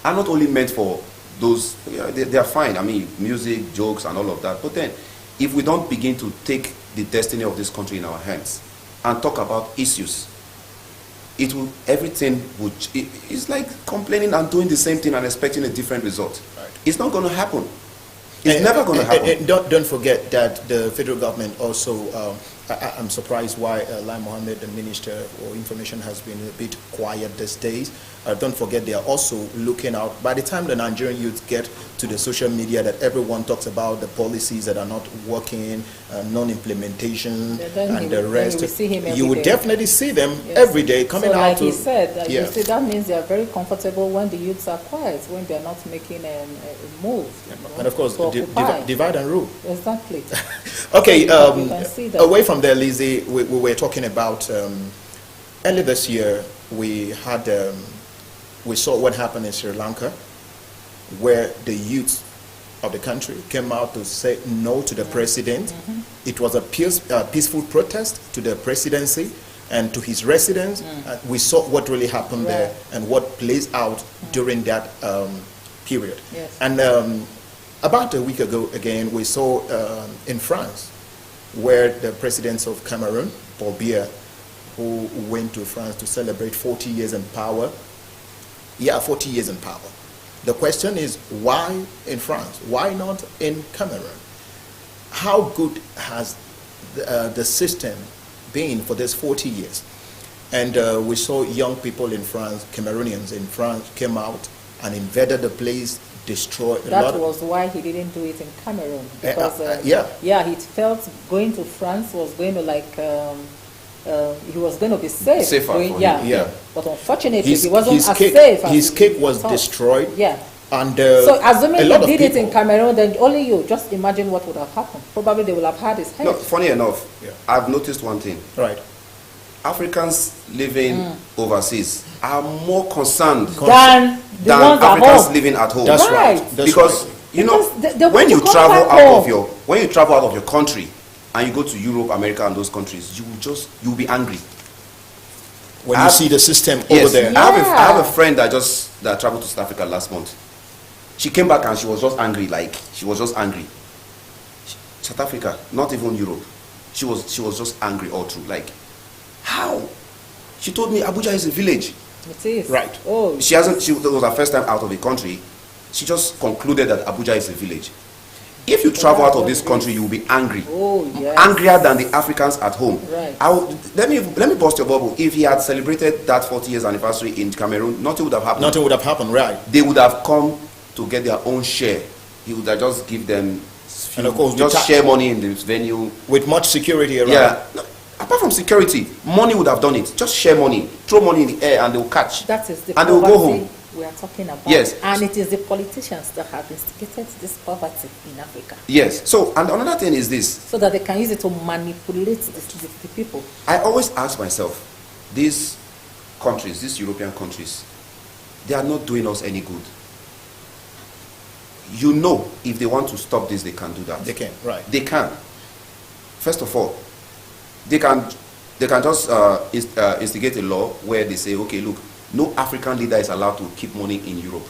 are not only meant for those, they are fine, I mean, music, jokes, and all of that. But then, if we don't begin to take the destiny of this country in our hands and talk about issues, it's like complaining and doing the same thing and expecting a different result. Right. It's not going to happen. It's never going to happen. And don't forget that the federal government also, I'm surprised why Lai Mohammed, the Minister for Information, has been a bit quiet these days. Don't forget they are also looking out. By the time the Nigerian youth get to the social media that everyone talks about, the policies that are not working, non-implementation, and the rest, you would definitely see them every day coming so out. Like he said, you yes. see, that means they are very comfortable when the youths are quiet, when they are not making a move. And of course, divide and rule. Exactly. Okay, You can see that. away from there, Lizzie, we were talking about early this year. We saw what happened in Sri Lanka, where the youth of the country came out to say no to the president. It was a peaceful protest to the presidency and to his residents. We saw what really happened there and what plays out during that period. Yes. And about a week ago, again, we saw in France, where the president of Cameroon, Paul Biya, who went to France to celebrate 40 years in power. Yeah, 40 years in power. The question is, why in France? Why not in Cameroon? How good has the system been for this 40 years? And we saw young people in France, Cameroonians in France, came out and invaded the place, destroyed a lot. That was why he didn't do it in Cameroon. Because, he felt going to France was going to he was going to be safe. Safer going, for yeah. him. Yeah. But unfortunately, he wasn't his as cake, safe as his he cake was thought. destroyed. Yeah. And So assuming a he lot of did it in people- Cameroon, then only you, just imagine what would have happened. Probably they will have had his head. No, funny enough, Yeah. I've noticed one thing. Right. Africans living overseas are more concerned Than the than ones at Africans home. living at home. That's Right. right. That's Because right. when you want to come travel back out home. when you travel out of your country and you go to Europe, America, and those countries, you'll be angry. When I you have- see the system over Yes, there. I have a Yeah. friend that traveled to South Africa last month. She came back and she was just angry. South Africa, not even Europe. She was just angry all through. Like, how? She told me Abuja is a village. It is. Right. Oh, It was her first time out of the country. She just concluded that Abuja is a village. If you travel out of this country, you will be angry. Oh, yes. Angrier than the Africans at home. Right. Let me burst your bubble. If he had celebrated that 40 years anniversary in Cameroon, nothing would have happened. Nothing would have happened, right? They would have come to get their own share. He would have just give them And of course, just share money in this venue. With much security around. Yeah. No, apart from security, money would have done it. Just share money, throw money in the air, and they will catch. That is the And they will poverty go home. we are talking about. Yes. And it is the politicians that have instigated this poverty in Africa. Yes. So, and another thing is this. So that they can use it to manipulate the people. I always ask myself, these countries, these European countries, they are not doing us any good. You know, if they want to stop this, they can do that. They can, right. They can. First of all, they can just instigate a law where they say, okay, look, no African leader is allowed to keep money in Europe.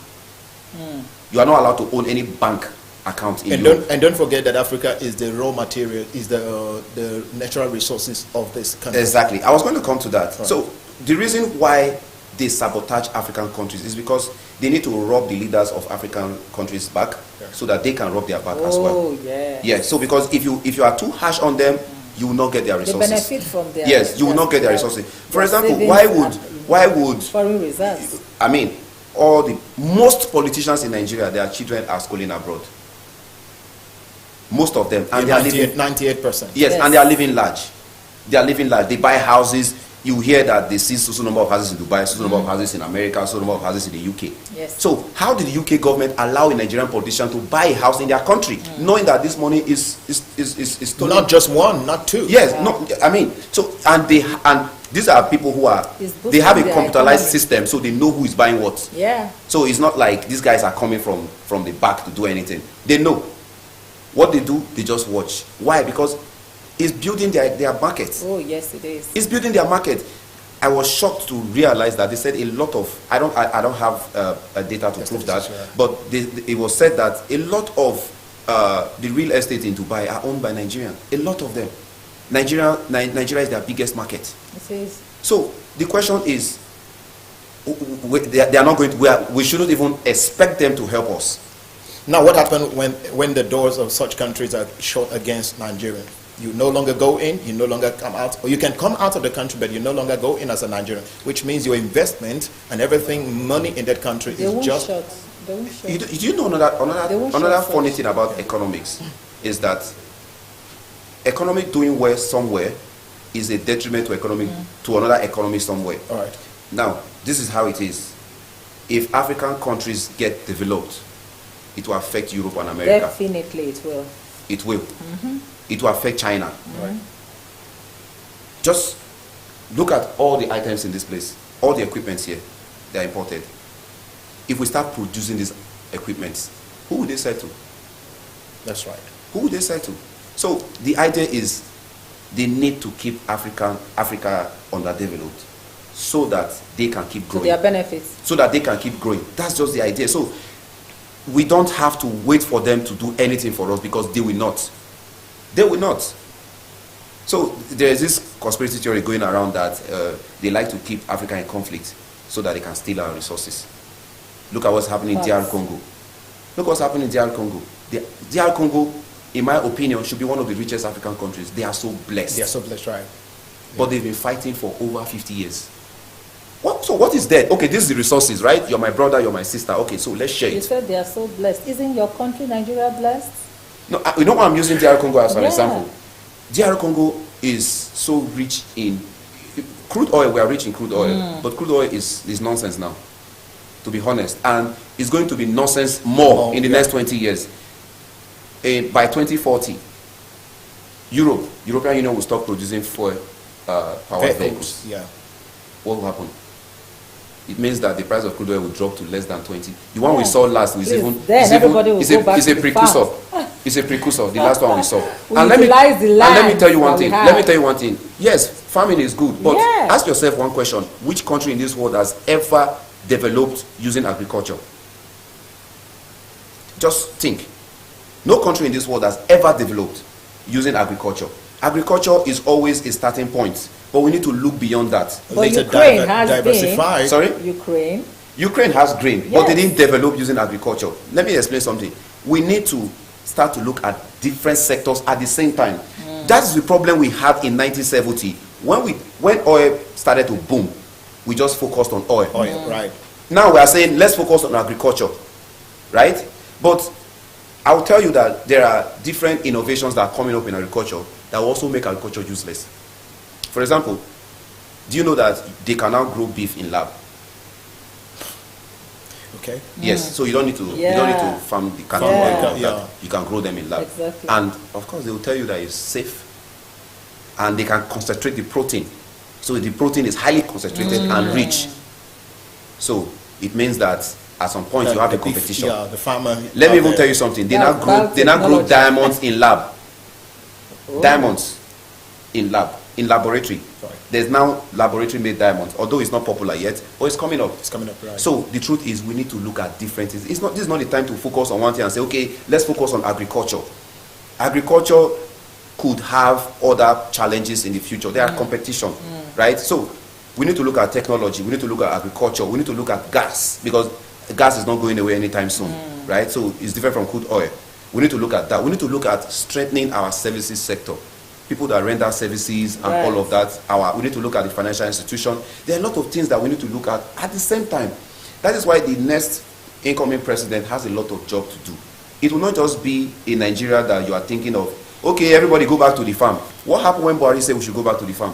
You are not allowed to own any bank account in Europe. Don't forget that Africa is the raw material, is the natural resources of this country. Exactly. I was going to come to that. Right. So the reason why they sabotage African countries is because they need to rob the leaders of African countries back, so that they can rob their back as well. Oh, yeah. Yeah. So because if you are too harsh on them, you will not get their They resources. benefit from their Yes, you will not get their resources. For example, why would foreign reserves? I mean, most politicians in Nigeria, their children are schooling abroad. Most of them, and they are living 98%. Yes, and they are living large. They are living large. They buy houses. You hear that they see so number of houses in Dubai, so number of houses in America, so number of houses in the UK. Yes. So how did the UK government allow a Nigerian politician to buy a house in their country, knowing that this money is stolen? Not just one, not two. Yes, no, I mean, so and these are people who are, they have a computerized system, so they know who is buying what. Yeah. So it's not like these guys are coming from the back to do anything. They know what they do. They just watch. Why? Because it's building their market. Oh yes, it is. It's building their market. I was shocked to realize that they said a lot of, I don't have data to prove that, but it was said that a lot of the real estate in Dubai are owned by Nigerians. A lot of them. Nigeria is their biggest market. It is. So the question is, they are not going to, we shouldn't even expect them to help us. Now, what happened when the doors of such countries are shut against Nigeria? You no longer go in, you no longer come out, or you can come out of the country, but you no longer go in as a Nigerian, which means your investment and everything, money in that country is just... They won't shut. Do you know another funny thing about economics is that economic doing well somewhere is a detriment to another economy somewhere. All right. Now, this is how it is. If African countries get developed, it will affect Europe and America. Definitely it will. It will. It will affect China. Right. Just look at all the items in this place, all the equipments here, they are imported. If we start producing these equipments, who would they sell to? That's right. Who would they sell to? So the idea is they need to keep Africa underdeveloped so that they can keep growing. To their benefits. So that they can keep growing. That's just the idea. So we don't have to wait for them to do anything for us, because they will not. They will not. So there is this conspiracy theory going around that they like to keep Africa in conflict so that they can steal our resources. Look at what's happening in DR Congo. Look what's happening in DR Congo. DR Congo, in my opinion, should be one of the richest African countries. They are so blessed. They are so blessed, right. But they've been fighting for over 50 years. So what is that? Okay, this is the resources, right? You're my brother, you're my sister. Okay, so let's share it. You said they are so blessed. Isn't your country, Nigeria, blessed? No, you know why I'm using DR Congo as an example? DR Congo is so rich in crude oil. We are rich in crude oil, but crude oil is nonsense now, to be honest, and it's going to be nonsense more in the next 20 years. By 2040, European Union will stop producing powered vehicles. Yeah. What will happen? It means that the price of crude oil will drop to less than 20. The one we saw last is a precursor. It's a precursor. The last one we saw. And let me tell you one thing. Let me tell you one thing. Yes, farming is good, but ask yourself one question: which country in this world has ever developed using agriculture? Just think. No country in this world has ever developed using agriculture. Agriculture is always a starting point, but we need to look beyond that. But Ukraine has diversified. Sorry? Ukraine has grain, but they didn't develop using agriculture. Let me explain something. We need to start to look at different sectors at the same time. That's the problem we had in 1970. When oil started to boom, we just focused on oil. Right. Now we are saying let's focus on agriculture, right? But I will tell you that there are different innovations that are coming up in agriculture that will also make agriculture useless. For example, do you know that they can now grow beef in lab? Okay. Yes, so you don't need to farm the cattle. You can grow them in lab. Exactly. And of course they will tell you that it's safe, and they can concentrate the protein. So the protein is highly concentrated and rich. So it means that at some point you have a competition. The farmer. Let me even tell you something. They now grow diamonds in lab. Diamonds. in laboratory. Right. There's now laboratory made diamonds, although it's not popular yet, but it's coming up. It's coming up, right. So the truth is we need to look at different things. This is not the time to focus on one thing and say, okay, let's focus on agriculture. Agriculture could have other challenges in the future. There are competition, right? So we need to look at technology, we need to look at agriculture, we need to look at gas, because gas is not going away anytime soon, right? So it's different from crude oil. We need to look at that. We need to look at strengthening our services sector. People that render services and all of that. We need to look at the financial institution. There are a lot of things that we need to look at the same time. That is why the next incoming president has a lot of job to do. It will not just be in Nigeria that you are thinking of, okay, everybody go back to the farm. What happened when Buhari said we should go back to the farm?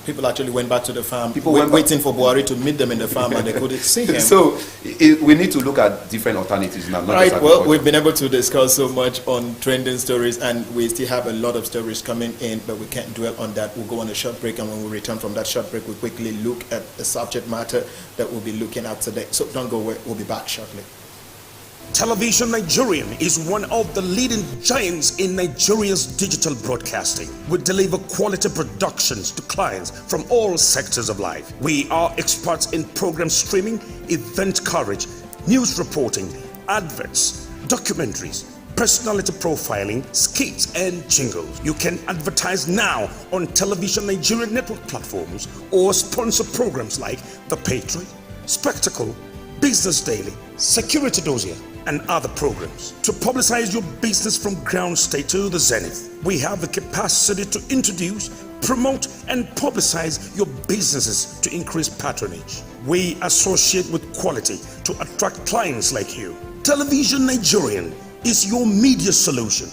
People actually went back to the farm. People waiting for Buhari to meet them in the farm, and they couldn't see him. So we need to look at different alternatives now. Not Right. just Well, agriculture. we've been able to discuss so much on trending stories, and we still have a lot of stories coming in, but we can't dwell on that. We'll go on a short break, and when we return from that short break, we'll quickly look at the subject matter that we'll be looking at today. So don't go away. We'll be back shortly. Television Nigerian is one of the leading giants in Nigeria's digital broadcasting. We deliver quality productions to clients from all sectors of life. We are experts in program streaming, event coverage, news reporting, adverts, documentaries, personality profiling, skits, and jingles. You can advertise now on Television Nigerian network platforms or sponsor programs like The Patriot, Spectacle, Business Daily, Security Dossier, and other programs. To publicize your business from ground state to the zenith, we have the capacity to introduce, promote, and publicize your businesses to increase patronage. We associate with quality to attract clients like you. Television Nigerian is your media solution.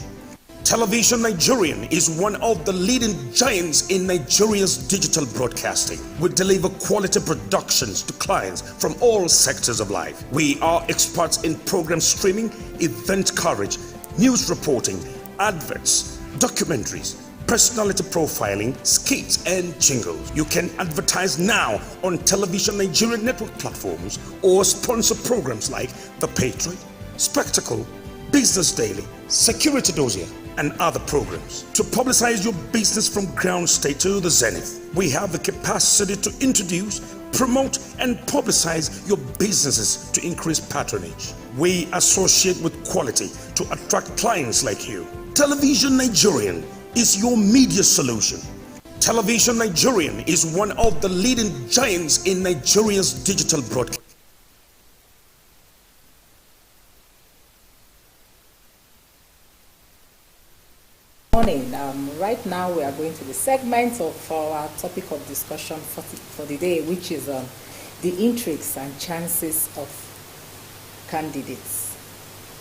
Television Nigerian is one of the leading giants in Nigeria's digital broadcasting. We deliver quality productions to clients from all sectors of life. We are experts in program streaming, event coverage, news reporting, adverts, documentaries, personality profiling, skits, and jingles. You can advertise now on Television Nigerian network platforms or sponsor programs like The Patriot, Spectacle, Business Daily, Security Dossier, and other programs. To publicize your business from ground state to the zenith, we have the capacity to introduce, promote, and publicize your businesses to increase patronage. We associate with quality to attract clients like you. Television Nigerian is your media solution. Television Nigerian is one of the leading giants in Nigeria's digital broadcasting. Morning. Right now we are going to the segment of our topic of discussion for the day, which is the intrigues and chances of candidates,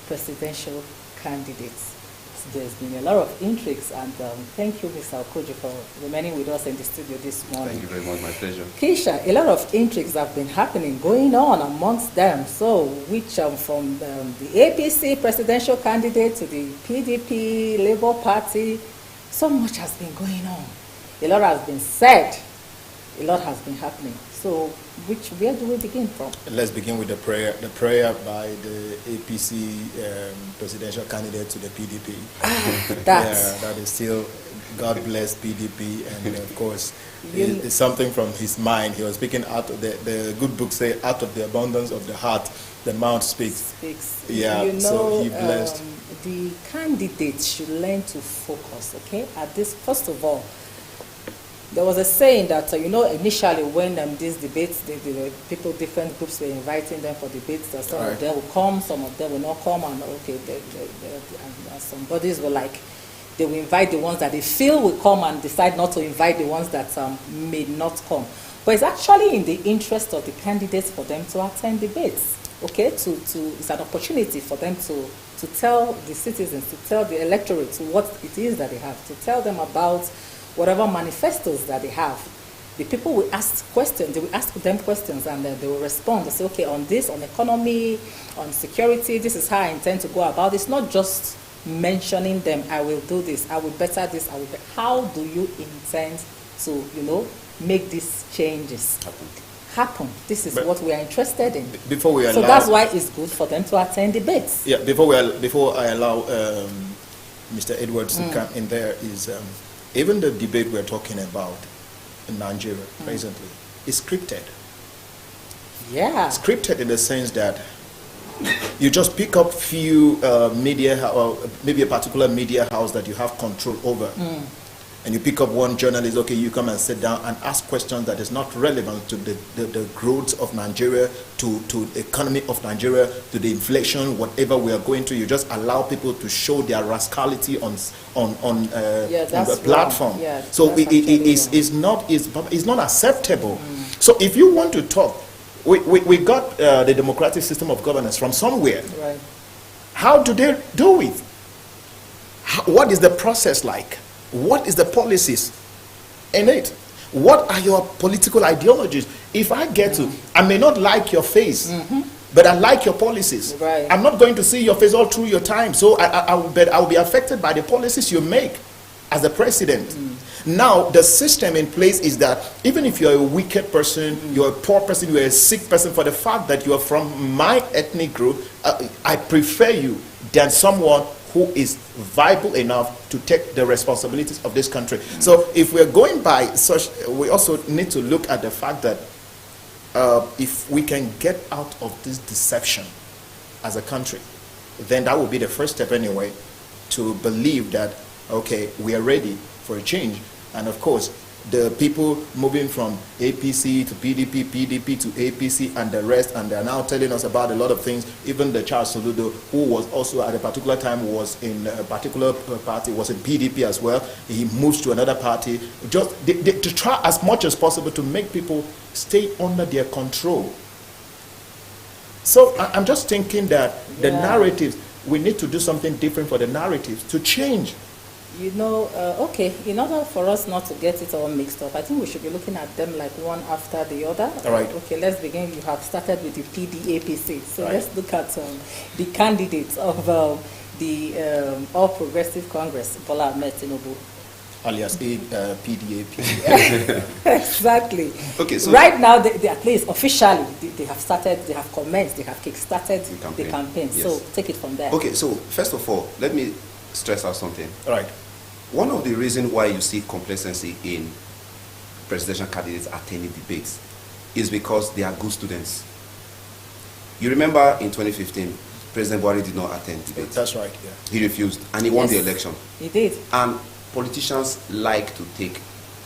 presidential candidates. So there's been a lot of intrigues, and thank you, Mr. Okoji, for remaining with us in the studio this morning. Thank you very much, my pleasure. Keisha, a lot of intrigues have been happening, going on amongst them. So, which from the APC presidential candidate to the PDP, Labour Party, so much has been going on. A lot has been said. A lot has been happening. So, where do we begin from? Let's begin with the prayer. The prayer by the APC presidential candidate to the PDP. That is still, God bless PDP, and of course, it's something from his mind. He was speaking out of the good book say, out of the abundance of the heart, the mouth speaks. Yeah, you know, so he blessed. The candidates should learn to focus, okay? At this, first of all, there was a saying that, initially when these debates, the people, different groups were inviting them for debates, that some of them will come, some of them will not come, and okay, and some bodies were like, they will invite the ones that they feel will come and decide not to invite the ones that may not come. But it's actually in the interest of the candidates for them to attend debates, okay? It's an opportunity for them to tell the citizens, to tell the electorate what it is that they have, to tell them about whatever manifestos that they have. The people will ask questions, they will ask them questions, and they will respond. They say, okay, on this, on economy, on security, this is how I intend to go about it. It's not just mentioning them, I will do this, I will better this, I will better. How do you intend to, make these changes happen? This is what we are interested in. Before we allow, so that's why it's good for them to attend debates. Yeah, before I allow Mr. Edwards to come in there, is even the debate we're talking about in Nigeria presently is scripted. Yeah. Scripted in the sense that you just pick up few media, or maybe a particular media house that you have control over, and you pick up one journalist. Okay, you come and sit down and ask questions that is not relevant to the growth of Nigeria, to the economy of Nigeria, to the inflation, whatever we are going through. You just allow people to show their rascality on the platform. Yeah, so it's not acceptable. So if you want to talk, we got the democratic system of governance from somewhere. Right. How do they do it? What is the process like? What is the policies in it? What are your political ideologies? If I get to, I may not like your face, but I like your policies. Right. I'm not going to see your face all through your time, so I will be affected by the policies you make as the president. Now, the system in place is that even if you're a wicked person, you're a poor person, you're a sick person, for the fact that you are from my ethnic group, I prefer you than someone who is viable enough to take the responsibilities of this country. So if we're going by such, we also need to look at the fact that if we can get out of this deception as a country, then that will be the first step anyway, to believe that, okay, we are ready for a change. And of course, the people moving from APC to PDP, PDP to APC and the rest, and they're now telling us about a lot of things. Even the Charles Soludo, who was also at a particular time was in a particular party, was in PDP as well. He moves to another party, just to try as much as possible to make people stay under their control. So I'm just thinking that the narratives, we need to do something different for the narratives to change. You know, okay, in order for us not to get it all mixed up, I think we should be looking at them like one after the other. All right. Okay, let's begin. You have started with the PDAPC. So right. Let's look at the candidates of the All Progressive Congress, Bola Ahmed Tinubu. Alias PDAP. Exactly. Okay, so right now, they at least officially, they have started, they have commenced, they have kick-started the campaign. Yes. So take it from there. Okay, so first of all, let me stress out something. All right. One of the reasons why you see complacency in presidential candidates attending debates is because they are good students. You remember in 2015, President Buhari did not attend debates. That's right, yeah. He refused, and he won the election. He did. And politicians like to take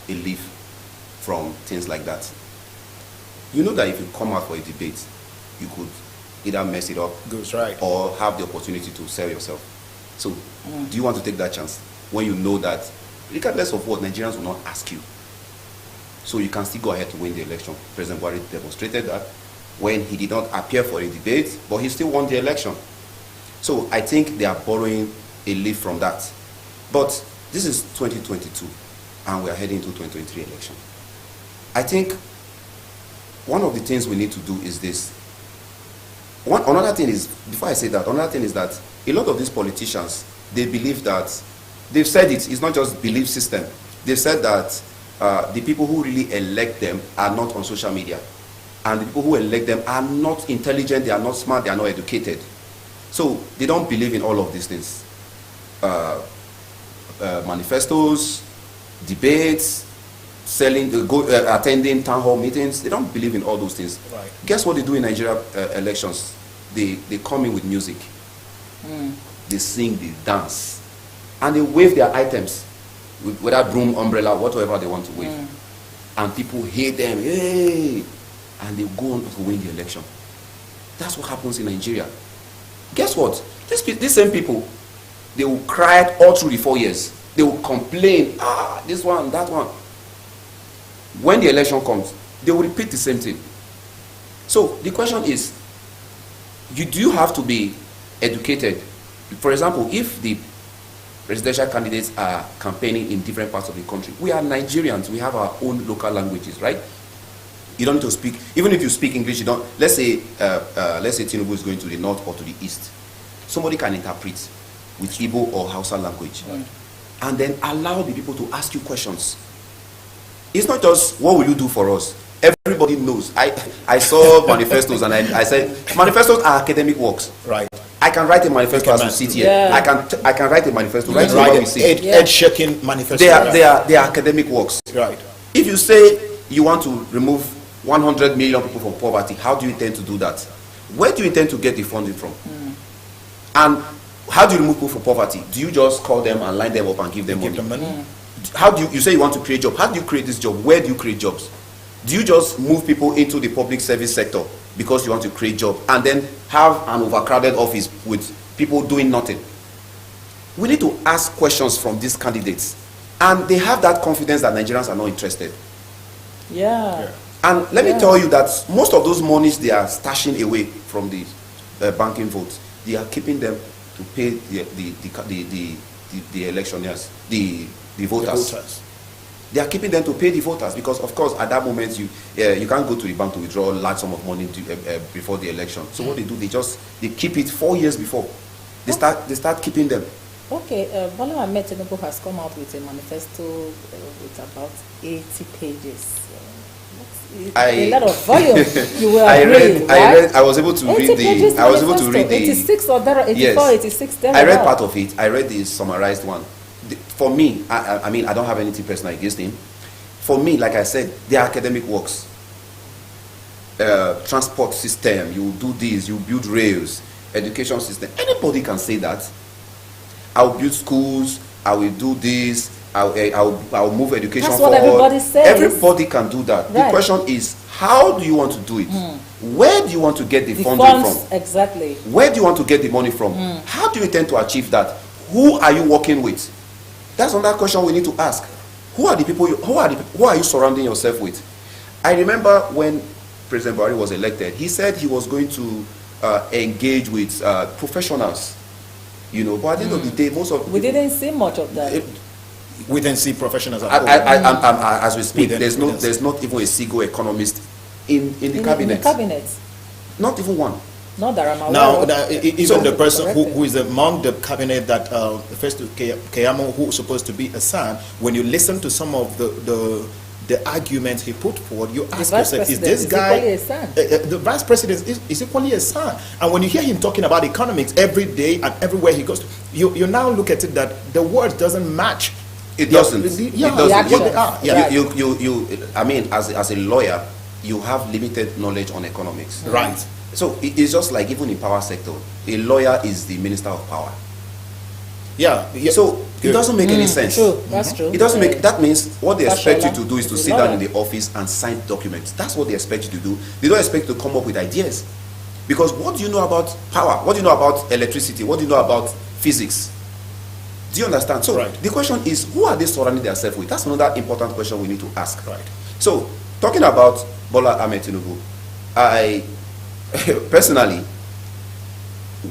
a leaf from things like that. You know that if you come out for a debate, you could either mess it up Goes right. or have the opportunity to sell yourself. So, do you want to take that chance when you know that, regardless of what, Nigerians will not ask you? So you can still go ahead to win the election. President Buhari demonstrated that when he did not appear for a debate, but he still won the election. So I think they are borrowing a leaf from that. But this is 2022, and we are heading to 2023 election. I think one of the things we need to do is this. Another thing is, before I say that, another thing is that a lot of these politicians, they believe that, they've said it's not just belief system. They've said that the people who really elect them are not on social media. And the people who elect them are not intelligent, they are not smart, they are not educated. So they don't believe in all of these things. Manifestos, debates, attending town hall meetings, they don't believe in all those things. Right. Guess what they do in Nigeria elections? They come in with music. They sing, they dance, and they wave their items, whether broom, umbrella, whatever they want to wave. And people hate them, hey, and they go on to win the election. That's what happens in Nigeria. Guess what? These same people, they will cry all through the 4 years. They will complain, this one, that one. When the election comes, they will repeat the same thing. So the question is, do you have to be educated? For example, if the presidential candidates are campaigning in different parts of the country, we are Nigerians, we have our own local languages, right? You don't need to speak, even if you speak English, you don't, let's say Tinubu is going to the north or to the east. Somebody can interpret with Igbo or Hausa language. Right. And then allow the people to ask you questions. It's not just, what will you do for us? Everybody knows. I saw manifestos and I said, manifestos are academic works. Right. I can write a manifesto as we sit here. Yeah. I can write a manifesto right Right, where we sit. head-shaking manifesto. They are academic works. Right. If you say you want to remove 100 million people from poverty, how do you intend to do that? Where do you intend to get the funding from? And how do you remove people from poverty? Do you just call them and line them up and give them money? How do you say you want to create jobs? How do you create this job? Where do you create jobs? Do you just move people into the public service sector because you want to create jobs and then have an overcrowded office with people doing nothing? We need to ask questions from these candidates, and they have that confidence that Nigerians are not interested. Yeah. And let me tell you that most of those monies they are stashing away from the banking votes, they are keeping them to pay the electioneers, the voters. They are keeping them to pay the voters because, of course, at that moment you can't go to the bank to withdraw a large sum of money before the election. So what they do, they keep it 4 years before. They start keeping them. Okay, Bola Ahmed Tinubu has come out with a manifesto with about 80 pages. A lot of volume. You were I was able to read 86 or there, 84, yes, 86 there. I read part of it. I read the summarized one. For me, I mean, I don't have anything personal against him. For me, like I said, they are academic works. Transport system, you do this, you build rails, education system. Anybody can say that. I'll build schools, I will do this, I'll move education That's forward. What everybody says. Everybody can do that. Right. The question is, how do you want to do it? Where do you want to get the funding funds, from? Exactly. Where do you want to get the money from? How do you intend to achieve that? Who are you working with? That's another question we need to ask. Who are the people? Who are you surrounding yourself with? I remember when President Buhari was elected, he said he was going to engage with professionals. You know, but at the end of the day, we didn't see much of that. We didn't see professionals at all. As we speak, there's not even a single economist in the cabinet. In the cabinet. Not even one. Not that I'm aware Now, of. even the person who is among the cabinet that Festus Keyamo, who is supposed to be a son, when you listen to some of the arguments he put forward, you ask yourself, is this guy equally a son? The vice president is equally a son? And when you hear him talking about economics every day and everywhere he goes, you now look at it that the word doesn't match. It doesn't. Yeah, It doesn't. what they are. Yeah. You I mean, as a lawyer, you have limited knowledge on economics. Right. So it's just like even in power sector, a lawyer is the minister of power. Yeah. So it doesn't make any sense. True, that's true. It doesn't make. That means what they expect you to do is to He's a sit down lawyer. in the office and sign documents. That's what they expect you to do. They don't expect you to come up with ideas, because what do you know about power? What do you know about electricity? What do you know about physics? Do you understand? So Right. the question is, who are they surrounding themselves with? That's another important question we need to ask. Right. So talking about Bola Ahmed Tinubu, I personally,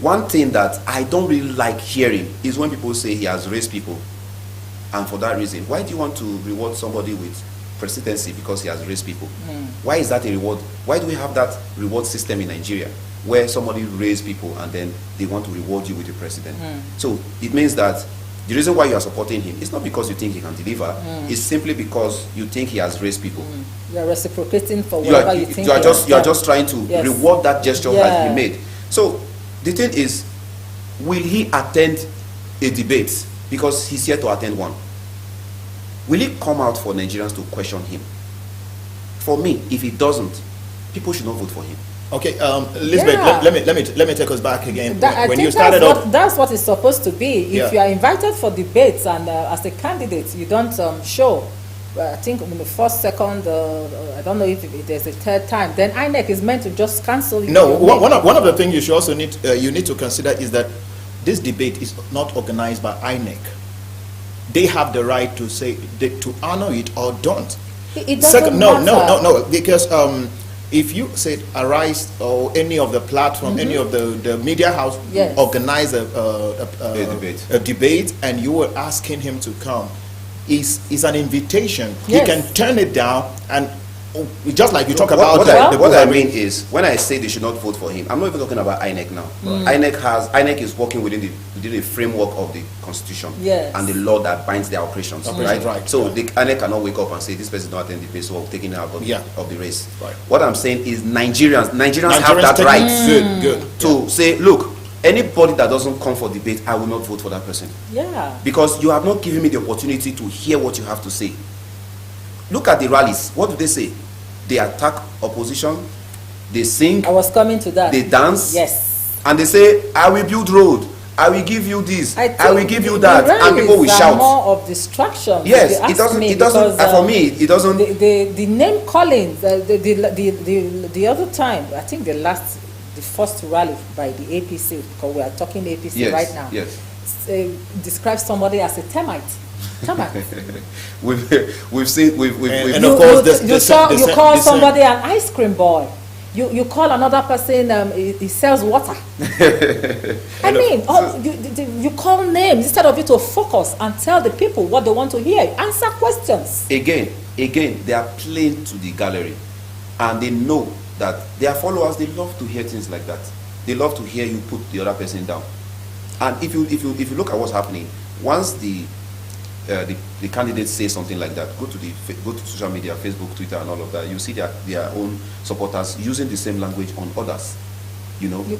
one thing that I don't really like hearing is when people say he has raised people, and for that reason, why do you want to reward somebody with presidency because he has raised people? Why is that a reward? Why do we have that reward system in Nigeria where somebody raised people and then they want to reward you with the president? So it means that the reason why you are supporting him is not because you think he can deliver, it's simply because you think he has raised people. You are reciprocating for whatever you think. You are just trying to reward that gesture that he made. So the thing is, will he attend a debate? Because he's here to attend one. Will he come out for Nigerians to question him? For me, if he doesn't, people should not vote for him. Okay, Elizabeth, let me take us back again. When you started off, that's what it's supposed to be. If you are invited for debates and as a candidate you don't show, I think in the first, second, I don't know if there's a third time, then INEC is meant to just cancel. No, one of the things you should also need to consider is that this debate is not organized by INEC. They have the right to say to honor it or don't. It doesn't matter. No, because if you say Arise or any of the platform, any of the media house organize a debate, and you were asking him to come, is an invitation. He can turn it down, and just like you talk about what I mean is, when I say they should not vote for him, I'm not even talking about INEC now. INEC is working within the framework of the constitution and the law that binds their operations, right? So the INEC cannot wake up and say this person is not attending the debate, so we're taking it out of the race. Right. What I'm saying is Nigerians have that right to say, look, Anybody that doesn't come for debate, I will not vote for that person. Yeah. Because you have not given me the opportunity to hear what you have to say. Look at the rallies. What do they say? They attack opposition, they sing, I was coming to that. they dance, Yes. and they say, I will build road, I will give you this, I will give you the that, and people will rallies are shout. more of distraction. Yes, if you it ask doesn't. me, It doesn't. because, For me, it doesn't. The name calling, the other time, I think the first rally by the APC, because we are talking APC Yes, right now, yes. describes somebody as a termite. Termite. we've seen. We've And of course, you call somebody an ice cream boy. You call another person, he sells water. I mean, you call names instead of you to focus and tell the people what they want to hear. Answer questions. Again, they are playing to the gallery, and they know that their followers, they love to hear things like that. They love to hear you put the other person down. And if you look at what's happening, once the candidates say something like that, go to social media, Facebook, Twitter, and all of that, you see their own supporters using the same language on others.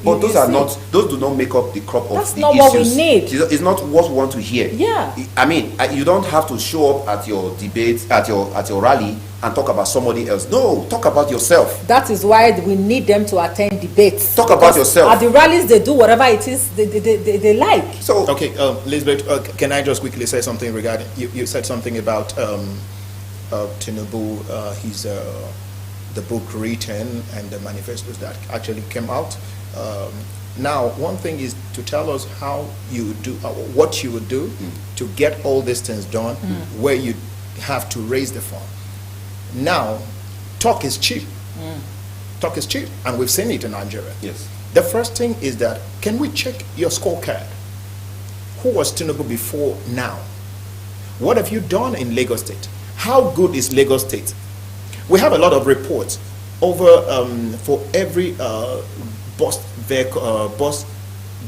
But those do not make up the crop of That's the not issues. what we need. It's not what we want to hear. Yeah. I mean, you don't have to show up at your debate, at your rally, and talk about somebody else. No, talk about yourself. That is why we need them to attend debates. Talk about yourself. At the rallies, they do whatever it is they like. So Okay, Elizabeth, can I just quickly say something regarding, you said something about Tinubu, the book written and the manifestos that actually came out. Now, one thing is to tell us how you do, what you would do to get all these things done, where you have to raise the fund. Now, talk is cheap. Talk is cheap, and we've seen it in Nigeria. yes, The first thing is that, can we check your scorecard? Who was Tinubu before now? What have you done in Lagos State? How good is Lagos State? We have a lot of reports over for every bus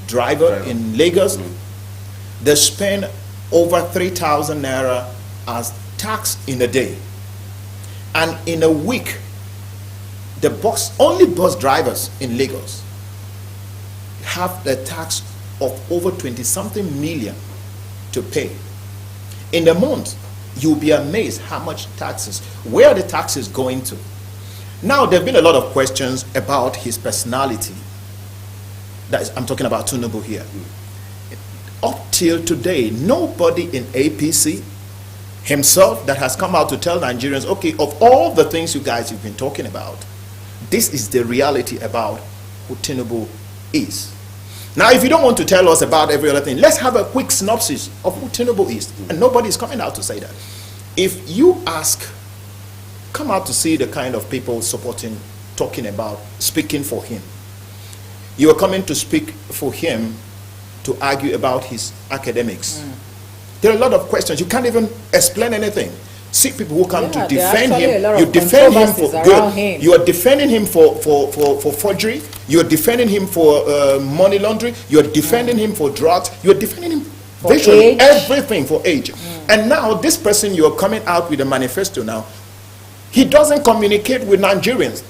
driver in Lagos. They spend over 3,000 naira as tax in a day, and in a week, the only bus drivers in Lagos have the tax of over 20-something million to pay. In a month, you'll be amazed how much taxes, where are the taxes going to? Now, there have been a lot of questions about his personality. I'm talking about Tinubu here. Up till today, nobody in APC himself that has come out to tell Nigerians, okay, of all the things you guys have been talking about, this is the reality about who Tinubu is. Now, if you don't want to tell us about every other thing, let's have a quick synopsis of who Tinubu is. And nobody is coming out to say that. If you come out to see the kind of people supporting, talking about, speaking for him. You are coming to speak for him to argue about his academics. There are a lot of questions. You can't even explain anything. See people who come to defend him. You defend him for good. You are defending him for forgery. You are defending him for money laundering. You are defending him for drugs. You are defending him for virtually everything, for age. And now this person you are coming out with a manifesto now, he doesn't communicate with Nigerians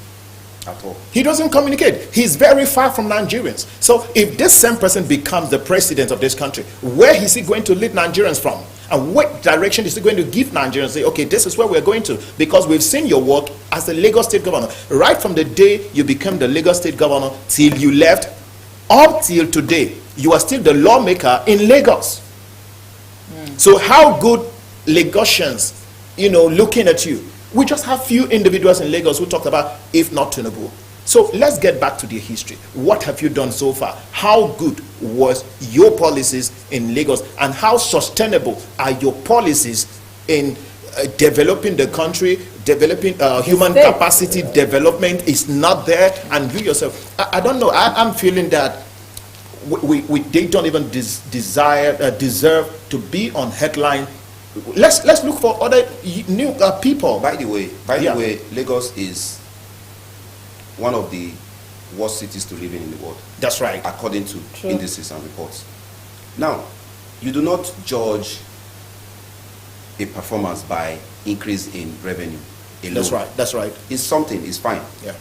at all. He doesn't communicate. He's very far from Nigerians. So if this same person becomes the president of this country, where is he going to lead Nigerians from? And what direction is he going to give Nigerians? Say, okay, this is where we're going to. Because we've seen your work as the Lagos State Governor. Right from the day you became the Lagos State Governor till you left, up till today, you are still the lawmaker in Lagos. So how good Lagosians, looking at you. We just have few individuals in Lagos who talked about, if not Tinubu. So let's get back to the history. What have you done so far? How good was your policies in Lagos? And how sustainable are your policies in developing the country, developing human capacity development is not there? And you yourself, I don't know, I'm feeling that they don't even deserve to be on headline. Let's look for other new people. By the way, Lagos is one of the worst cities to live in the world. That's right. According to indices and reports. Now, you do not judge a performance by increase in revenue alone. That's right. It's something, it's fine. Yeah.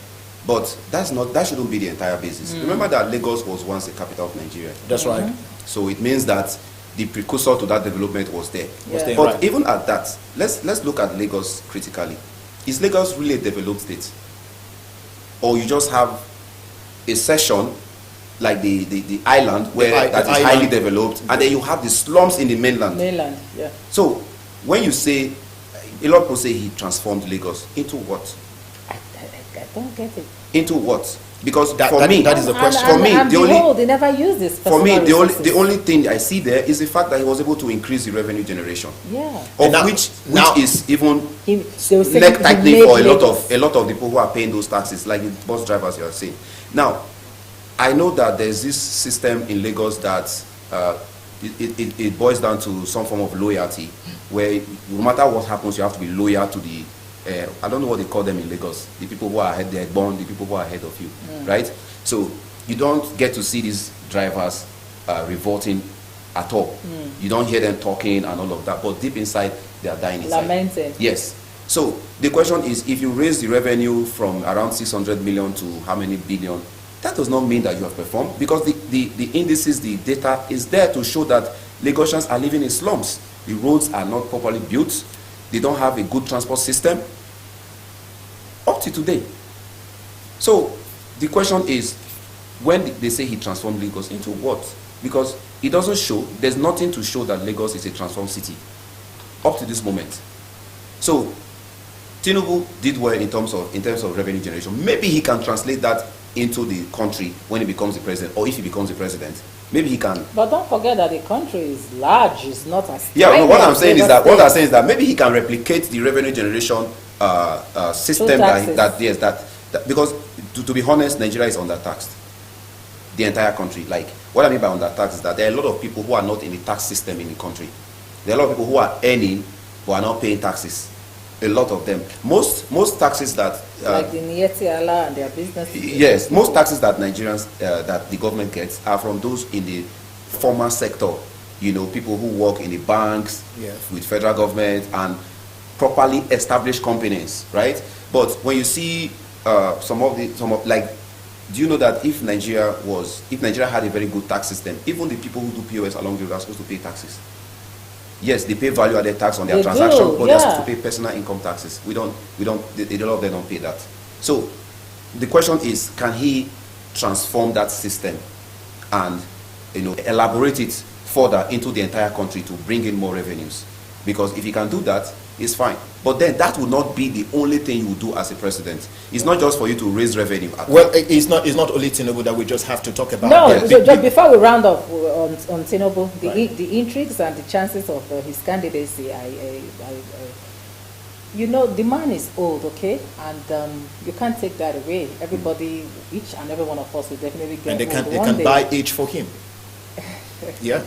But that shouldn't be the entire basis. Remember that Lagos was once the capital of Nigeria. That's right. So it means that the precursor to that development was there. Was there, But right. even at that, let's look at Lagos critically. Is Lagos really a developed state? Or you just have a section like the island where that is highly developed, and then you have the slums in the mainland. Mainland, yeah. So when you say, a lot of people say he transformed Lagos into what? I don't get it. Into what? Because That is the question. For me, they never use this. For me, personal the only thing I see there is the fact that he was able to increase the revenue generation, Yeah. of now- which now- is even They will say neck he tightening made for a Lagos. lot of the people who are paying those taxes, like the bus drivers you are saying. Now, I know that there's this system in Lagos that it boils down to some form of loyalty, where no matter what happens, you have to be loyal to the I don't know what they call them in Lagos, the people who are ahead, they're born, the people who are ahead of you, right? So you don't get to see these drivers revolting at all. You don't hear them talking and all of that, but deep inside, they are dying inside. Lamenting. Yes. So the question is, if you raise the revenue from around 600 million to how many billion, that does not mean that you have performed, because the indices, the data is there to show that Lagosians are living in slums. The roads are not properly built. They don't have a good transport system up to today. So the question is, when they say he transformed Lagos, into what? Because it doesn't show, there's nothing to show that Lagos is a transformed city up to this moment. So Tinubu did well in terms of revenue generation. Maybe he can translate that into the country when he becomes the president, or if he becomes the president. Maybe he can. But don't forget that the country is large. It's not as Yeah, no, tiny what I'm as saying is Lagos that State. maybe he can replicate the revenue generation system that because to be honest, Nigeria is undertaxed. The entire country. Like, what I mean by undertaxed is that there are a lot of people who are not in the tax system in the country. There are a lot of people who are earning but are not paying taxes. A lot of them. Most taxes that like the Nieti Allah and their business. yes, most taxes that Nigerians that the government gets are from those in the formal sector. You know, people who work in the banks, with federal government and properly established companies, right? But when you see some of like, do you know that if Nigeria had a very good tax system, even the people who do POS along the road are supposed to pay taxes? Yes, they pay value-added tax on their They transaction, do, but they're yeah. supposed to pay personal income taxes. A lot of them don't pay that. So the question is, can he transform that system and elaborate it further into the entire country to bring in more revenues? Because if he can do that, it's fine. But then that would not be the only thing you would do as a president. It's not just for you to raise revenue. Well, it's not only Tinubu that we just have to talk about. No, Yeah. just before we round up on Tinubu, Right. the intrigues and the chances of his candidacy, the man is old, okay, and you can't take that away. Everybody, each and every one of us will definitely get And they old can one day. buy age for him. Yeah.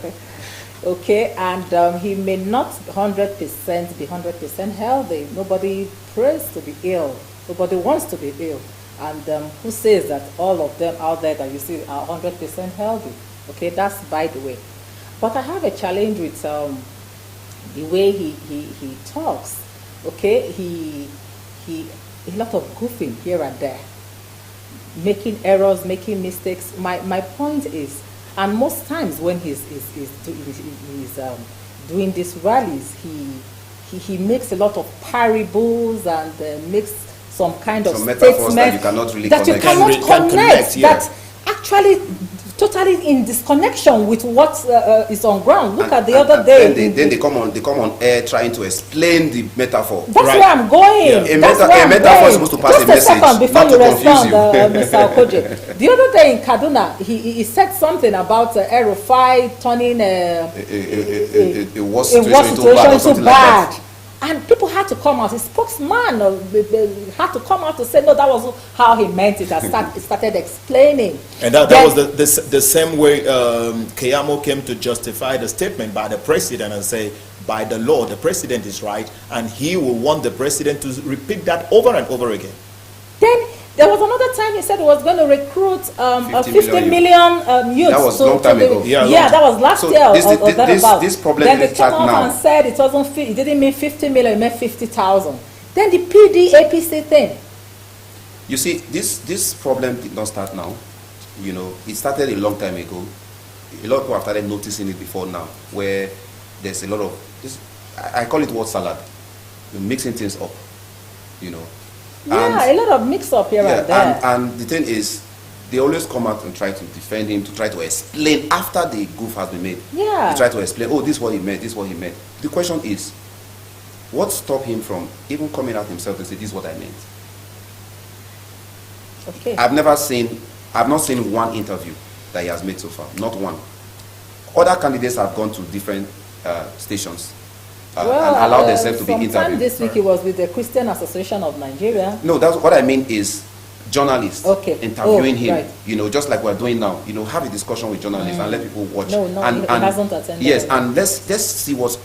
Okay, and he may not 100% be 100% healthy. Nobody prays to be ill. Nobody wants to be ill. And who says that all of them out there that you see are 100% healthy? Okay, that's by the way. But I have a challenge with the way he talks. Okay, he a lot of goofing here and there, making errors, making mistakes. My point is, and most times when he's doing these rallies, he makes a lot of parables and makes some kind of Some metaphors statement that you cannot really that you connect. cannot Can't connect, connect, yeah. that actually totally in disconnection with what is on ground. Look at the other day. Then they come on air trying to explain the metaphor. That's Right. where I'm going. Yeah. That's A where I'm metaphor going. is supposed to pass Just a message, second before not you to confuse respond, you. Mr. Okoje. The other day in Kaduna, he said something about Erufai turning A worse a worse situation into bad or situation something to like bad. that. And people had to come out. His spokesman had to come out to say, no, that wasn't how he meant it. He started explaining. And that Then- was the same way Keyamo came to justify the statement by the president and say, by the law, the president is right, and he will want the president to repeat that over and over again. Then there was another time he said he was going to recruit 50 50 million youths. That was long time ago. Yeah, long that was last So year this- or thereabouts. this problem Then they is came tracked out now. and said it wasn't. It didn't mean 50 million. It meant 50,000. Then the PD APC thing. You see, this problem did not start now. You know, it started a long time ago. A lot of people have started noticing it before now, where there's a lot of this. I call it word salad. You're mixing things up. You know. Yeah, a lot of mix-up here and there. And the thing is, they always come out and try to defend him, to try to explain after the goof has been made. Yeah. They try to explain, oh, this is what he meant, this is what he meant. The question is, what stopped him from even coming out himself and say, this is what I meant? Okay. I've not seen one interview that he has made so far, not one. Other candidates have gone to different stations and allowed themselves to be interviewed. Sometime this week he was with the Christian Association of Nigeria. No, that's what I mean is journalists interviewing him, right. you know, just like we're doing now, you know, have a discussion with journalists and let people watch. No, and he hasn't attended. Yes, and let's see what's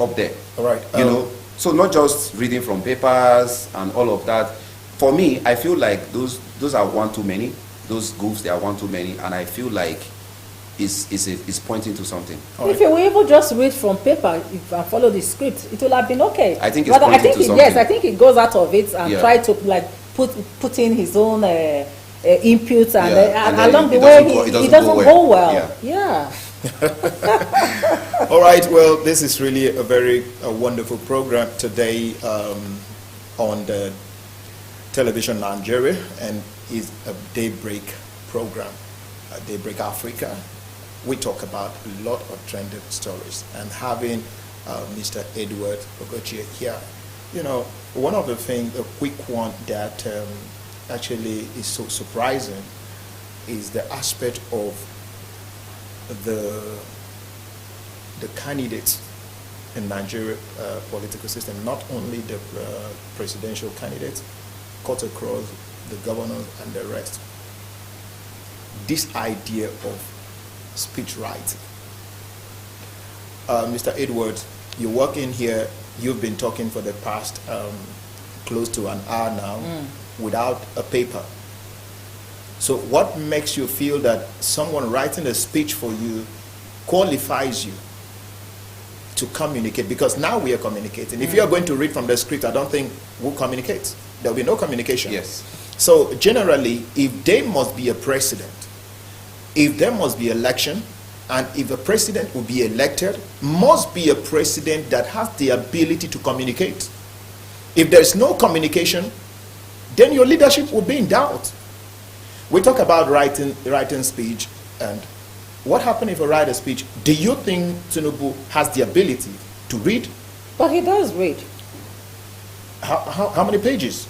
up there. All right. You know, so not just reading from papers and all of that. For me, I feel like those are one too many. Those goofs, they are one too many, and I feel like it's pointing to something. If you were able just read from paper and follow the script, it would have been okay. I think it's pointing to something. Yes, I think he goes out of it and try to like put in his own inputs, and along the way it doesn't go well. Yeah. All right. Well, this is really a very wonderful program today on the television Nigeria, and is a daybreak program, Daybreak Africa. We talk about a lot of trending stories, and having Mr. Edward Ogochie here, you know, one of the things, a quick one that actually is so surprising is the aspect of the candidates in Nigeria political system, not only the presidential candidates, cut across the governors and the rest. This idea of speech writing. Mr. Edwards, you work in here, you've been talking for the past close to an hour now without a paper. So what makes you feel that someone writing a speech for you qualifies you to communicate? Because now we are communicating. If you are going to read from the script, I don't think we'll communicate. There will be no communication. Yes. So generally, if there must be a president, if there must be election, and if a president will be elected, must be a president that has the ability to communicate. If there's no communication, then your leadership will be in doubt. We talk about writing speech, and what happens if I write a speech? Do you think Tinubu has the ability to read? But he does read. How many pages?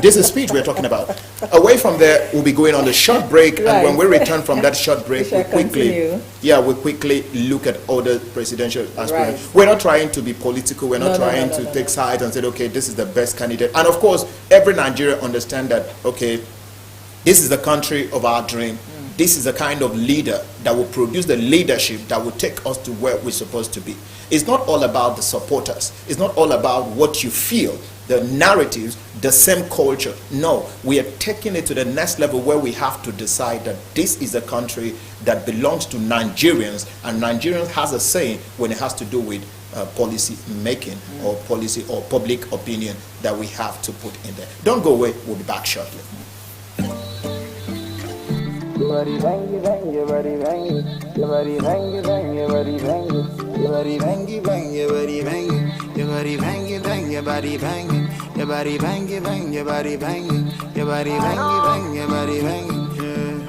This is speech we're talking about. Away from there, we'll be going on a short break, right. And when we return from that short break, we quickly look at other presidential aspirants. Right. We're not trying to be political. We're not trying to take sides and say, okay, this is the best candidate. And of course, every Nigerian understands that, okay, this is the country of our dream. This is the kind of leader that will produce the leadership that will take us to where we're supposed to be. It's not all about the supporters. It's not all about what you feel, the narratives, the same culture. No, we are taking it to the next level where we have to decide that this is a country that belongs to Nigerians, and Nigerians has a say when it has to do with policy making or policy or public opinion that we have to put in there. Don't go away. We'll be back shortly. Your body bang, bang, your body bang, your body bang, bang, your body bang, your body bang, bang, your body bang, your body bang, bang, your body bang, your body bang, bang, your body bang, your body bang, bang, your body bang.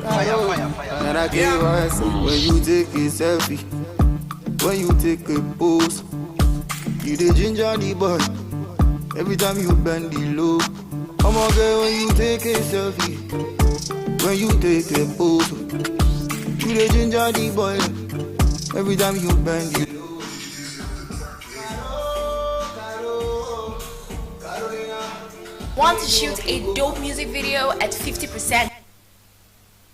And I gave us when you take a selfie, when you take a pose, you the ginger the boy. Every time you bend the low, come on girl when you take a selfie. When you take a photo, you the ginger the boy. Every time you bend it. Want to shoot a dope music video at 50%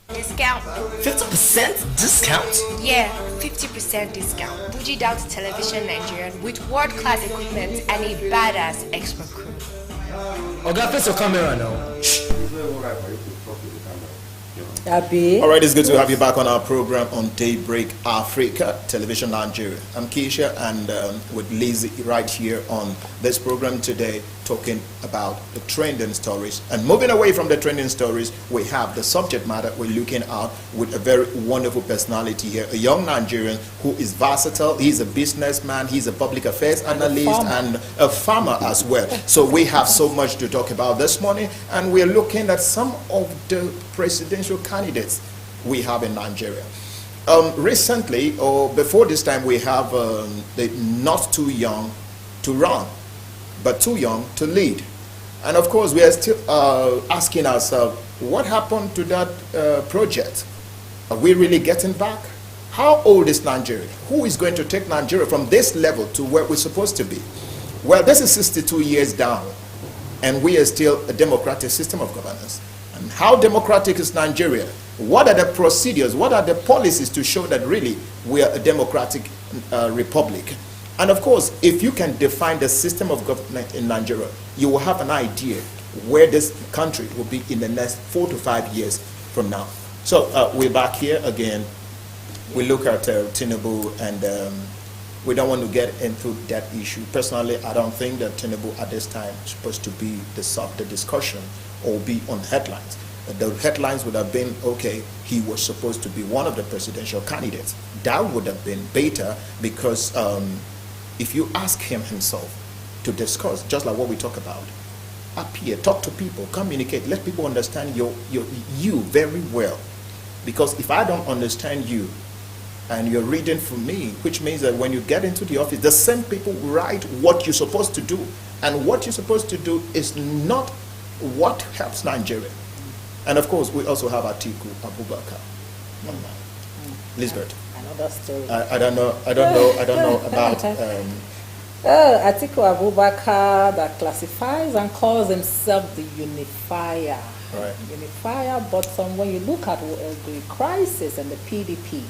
discount? 50% discount? Yeah, 50% discount. Bougie Down to Television Nigerian with world-class equipment and a badass expert crew. Okay, face your camera now. Abi. All right, it's good to have you back on our program on Daybreak Africa, Television Nigeria. I'm Keisha, and with Lizzie right here on this program today, talking about the trending stories. And moving away from the trending stories, we have the subject matter we're looking at with a very wonderful personality here, a young Nigerian who is versatile. He's a businessman, he's a public affairs analyst, and a farmer as well. So we have so much to talk about this morning, and we're looking at some of the presidential candidates we have in Nigeria. Recently, or before this time, we have the not too young to run, but too young to lead. And of course, we are still asking ourselves, what happened to that project? Are we really getting back? How old is Nigeria? Who is going to take Nigeria from this level to where we're supposed to be? Well, this is 62 years down, and we are still a democratic system of governance. And how democratic is Nigeria? What are the procedures? What are the policies to show that really we are a democratic republic? And of course, if you can define the system of government in Nigeria, you will have an idea where this country will be in the next 4 to 5 years from now. So we're back here again. We look at Tinubu, and we don't want to get into that issue. Personally, I don't think that Tinubu at this time is supposed to be the discussion or be on headlines. The headlines would have been, okay, he was supposed to be one of the presidential candidates. That would have been better, because if you ask him himself to discuss, just like what we talk about, appear, talk to people, communicate, let people understand you very well. Because if I don't understand you, and you're reading for me, which means that when you get into the office, the same people write what you're supposed to do. And what you're supposed to do is not what helps Nigeria. And of course, we also have Atiku Abubakar. Lisbeth. Another story. I don't know about Atiku Abubakar, that classifies and calls himself the unifier. Right. Unifier, but when you look at the crisis and the PDP,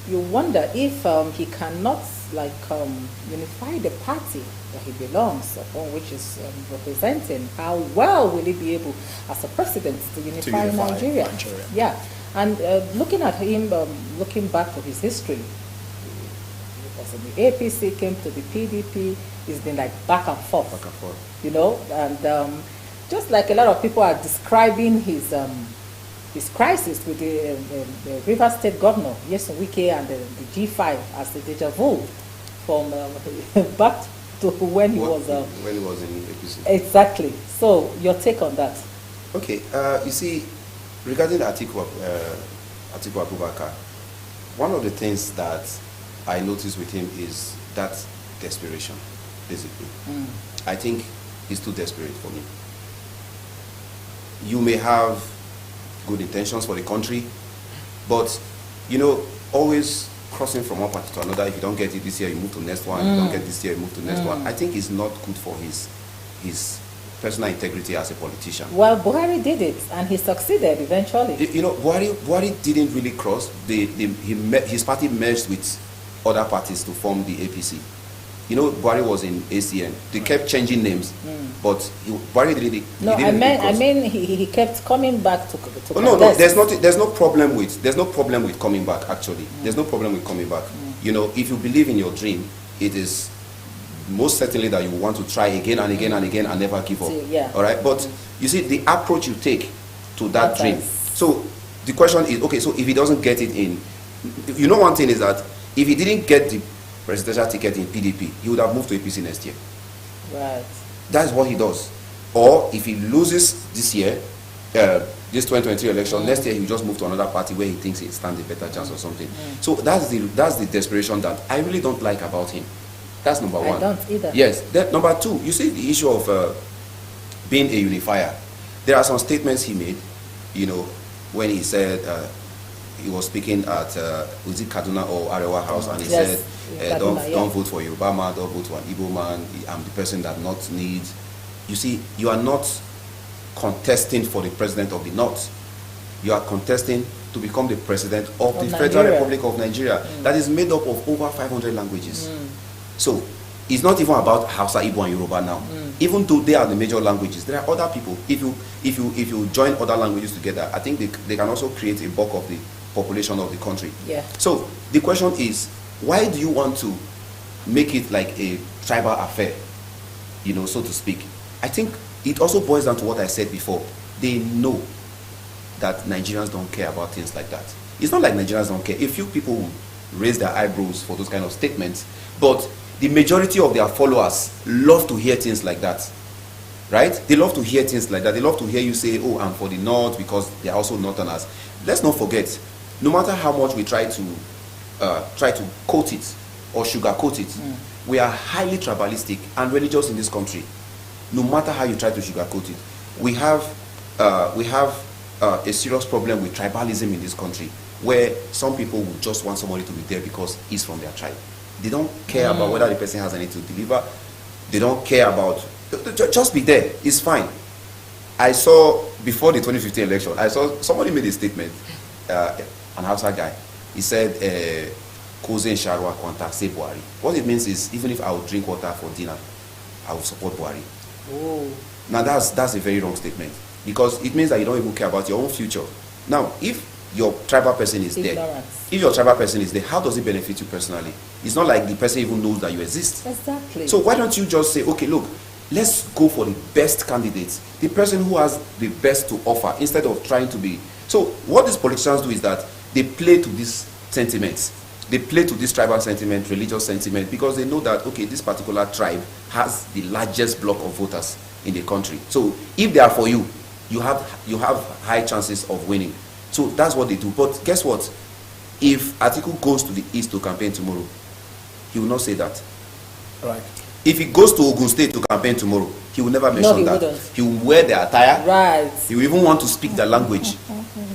you wonder if he cannot unify the party that he belongs upon, which is representing. How well will he be able, as a president, to unify Nigeria? Yeah, and looking at him, looking back to his history, he was in the APC, came to the PDP. He's been like back and forth. You know, and just like a lot of people are describing his crisis with the River State Governor, Yeson Wike, and the G5 as the deja vu from back to when he was in APC. Exactly. So your take on that? Okay. You see, regarding Atiku Abubakar, one of the things that I noticed with him is that desperation, basically. I think he's too desperate for me. You may have good intentions for the country, but always crossing from one party to another. If you don't get it this year, you move to the next one. If you don't get this year, you move to the next one. I think it's not good for his personal integrity as a politician. Well, Buhari did it, and he succeeded eventually. Buhari didn't really cross. His party merged with other parties to form the APC. Buhari was in ACN. They kept changing names, but Buhari didn't. No, I mean he kept coming back to no, there's no problem with coming back. Actually, there's no problem with coming back. If you believe in your dream, it is most certainly that you want to try again and again and again and never give up. Yeah. All right, but you see the approach you take to that dream. So the question is, okay, so if he doesn't get it in, one thing is that if he didn't get the presidential ticket in PDP, he would have moved to APC next year. Right. That's what he does. Or if he loses this year, this 2023 election, next year he will just move to another party where he thinks he stands a better chance or something. So that's the desperation that I really don't like about him. That's number one. I don't either. Yes. Number two, you see the issue of being a unifier. There are some statements he made, when he said he was speaking at was it Kaduna or Arewa House, and he said, don't vote for Obama, don't vote for an Igbo man. I'm the person that North needs. You see, you are not contesting for the president of the North. You are contesting to become the president of the Federal Republic of Nigeria, that is made up of over 500 languages. So it's not even about Hausa, Igbo, and Yoruba now. Even though they are the major languages, there are other people. If you join other languages together, I think they can also create a bulk of the population of the country. Yeah. So the question is, why do you want to make it like a tribal affair, you know, so to speak? I think it also boils down to what I said before. They know that Nigerians don't care about things like that. It's not like Nigerians don't care. A few people raise their eyebrows for those kind of statements, but the majority of their followers love to hear things like that, right? They love to hear things like that. They love to hear you say, oh, I'm for the North, because they're also Northerners. Let's not forget, no matter how much we try to coat it or sugarcoat it, we are highly tribalistic and religious in this country. No matter how you try to sugarcoat it, we have a serious problem with tribalism in this country, where some people would just want somebody to be there because he's from their tribe. They don't care about whether the person has anything to deliver. They don't care about, just be there, it's fine. I saw, before the 2015 election, I saw somebody made a statement, an Hausa guy. He said, Kozen Sharwa Kwanta, say Buhari. What it means is, even if I would drink water for dinner, I would support Buhari. Oh. Now that's a very wrong statement, because it means that you don't even care about your own future. Now, if your tribal person is there, how does it benefit you personally? It's not like the person even knows that you exist. Exactly. So why don't you just say, okay, look, let's go for the best candidate, the person who has the best to offer, instead of trying to be. So what these politicians do is that they play to these sentiments. They play to this tribal sentiment, religious sentiment, because they know that, okay, this particular tribe has the largest block of voters in the country. So if they are for you, you have high chances of winning. So that's what they do. But guess what? If Atiku goes to the east to campaign tomorrow, he will not say that. Right. If he goes to Ogun State to campaign tomorrow, he will never mention that. Wouldn't. He will wear their attire. Right. He will even want to speak the language.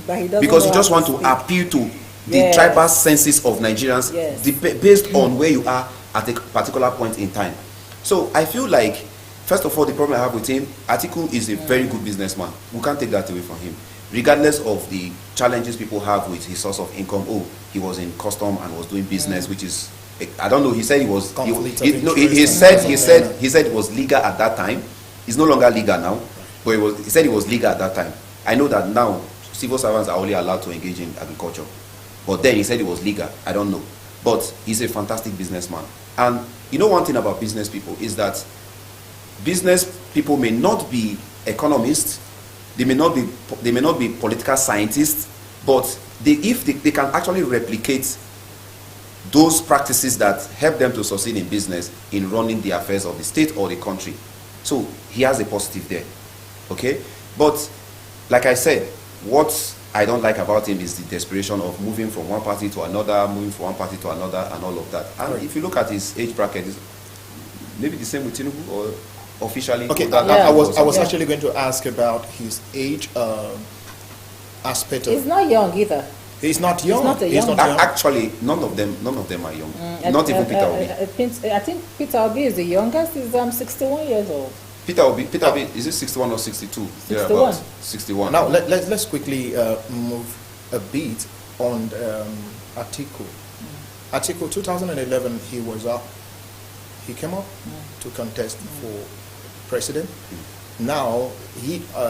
But he doesn't Because know you just how want to to speak. appeal to the Yes. tribal senses of Nigerians, Yes. based on where you are at a particular point in time. So I feel like, first of all, the problem I have with him, Atiku is a very good businessman. We can't take that away from him. Regardless of the challenges people have with his source of income, he was in custom and was doing business, which is, I don't know, he said he was, Conflict of he interest said it was legal at that time. It's no longer legal now, but he said it was legal at that time. I know that now civil servants are only allowed to engage in agriculture, but then he said it was legal. I don't know, but he's a fantastic businessman. And you know, one thing about business people is that business people may not be economists, they may not be political scientists, but if they can actually replicate those practices that help them to succeed in business in running the affairs of the state or the country. So he has a positive there, okay? But like I said, what I don't like about him is the desperation of moving from one party to another, moving from one party to another, and all of that. And if you look at his age bracket, it's maybe the same with Tinubu, or officially. Okay, I was actually going to ask about his age aspect of. He's not young either. He's not young. He's not young. Actually, none of them are young. Not even Peter Obi. I think Peter Obi is the youngest. He's 61 years old. Peter Obi, is it 61 or 62? 61. 61. Now let's quickly move a bit on Atiku. Atiku, 2011, he was up. He came up to contest for president. Now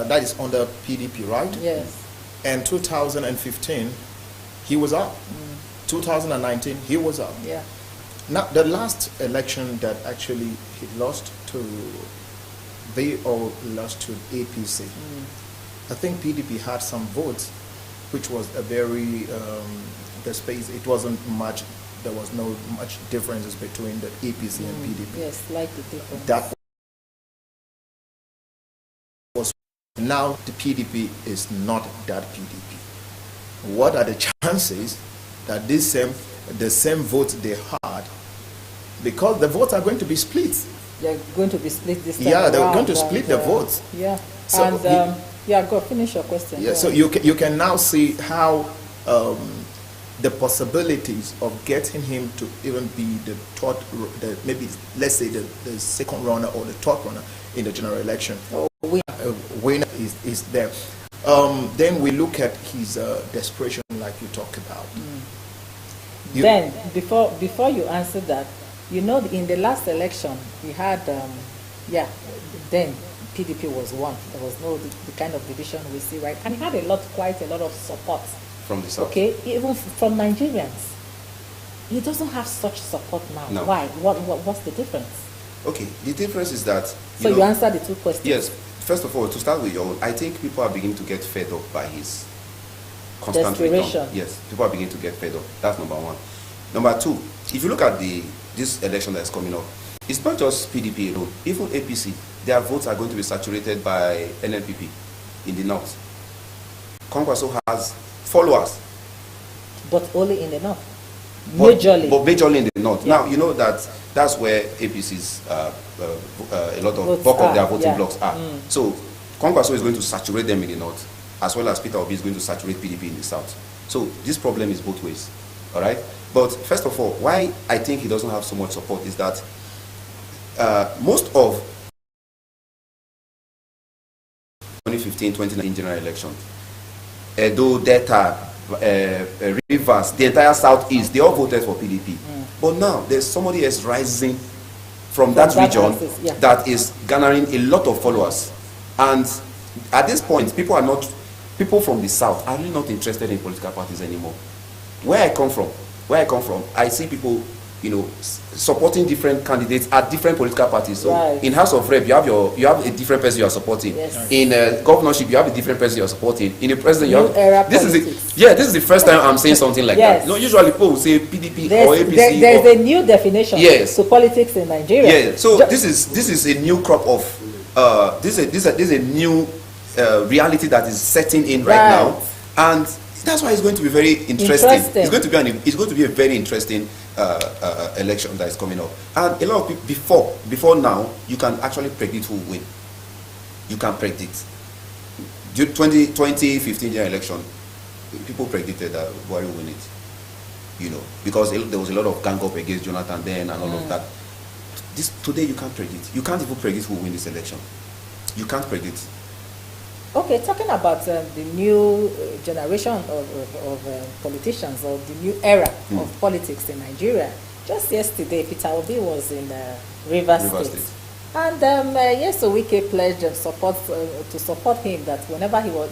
that is under PDP, right? Yes. And 2015, he was up. 2019, he was up. Yeah. Now, the last election that actually he lost to, they all lost to APC. I think PDP had some votes, which was a very, the space, it wasn't much, there was no much differences between the APC and PDP. Yes, like the difference. That was, now the PDP is not that PDP. What are the chances that the same votes they had, because the votes are going to be split? They're going to be split this time. Yeah, they're around, going to split the votes. Yeah. So And go finish your question. Yeah, so you can now see how the possibilities of getting him to even be the third, maybe let's say the second runner or the third runner in the general election. Winner is there. Then we look at his desperation, like you talked about. Then before you answer that, You know, in the last election, we had, then PDP was one. There was no the kind of division we see right, and he had quite a lot of support. From the south. Okay, even from Nigerians. He doesn't have such support now. No. Why? What's the difference? Okay, the difference is that... So you answered the two questions. Yes. First of all, to start with, I think people are beginning to get fed up by his constant return. Desperation. Yes, people are beginning to get fed up. That's number one. Number two, if you look at this election that is coming up, it's not just PDP alone. Even APC, their votes are going to be saturated by NNPP in the north. Kwankwaso has followers. But only in the north. But Majorly. in the north. Yeah. Now, you know that's where APC's a lot of Votes bulk of their are, voting yeah. blocks are. So Kwankwaso is going to saturate them in the north, as well as Peter Obi is going to saturate PDP in the south. So this problem is both ways. All right. But first of all, why I think he doesn't have so much support is that most of 2015-2019 general elections, Edo, Delta, Rivers, the entire southeast, they all voted for PDP. But now there's somebody else rising from that region axis, yeah. that is garnering a lot of followers. And at this point, people from the south are really not interested in political parties anymore. Where I come from, I see people, supporting different candidates at different political parties. So Right. in House of Rep, you have a different person you are supporting. Yes. In governorship, you have a different person you are supporting. In the president, you New have era this politics. is the first time I'm saying something like Yes. that. Usually people will say PDP or APC. There's or, a new definition Yes. to politics in Nigeria. yeah. So this is a new crop of this is a new reality that is setting in right now, and that's why it's going to be very interesting. It's going to be a very interesting election that is coming up. And a lot of people before now, you can actually predict who will win. You can predict. 2015 general election, people predicted that Buhari will win it. Because there was a lot of gang up against Jonathan then and all of that. Today you can't predict. You can't even predict who will win this election. You can't predict. Okay, talking about the new generation of politicians, or the new era of politics in Nigeria. Just yesterday, Peter Obi was in Rivers State. And Wike pledged to support him, that whenever he was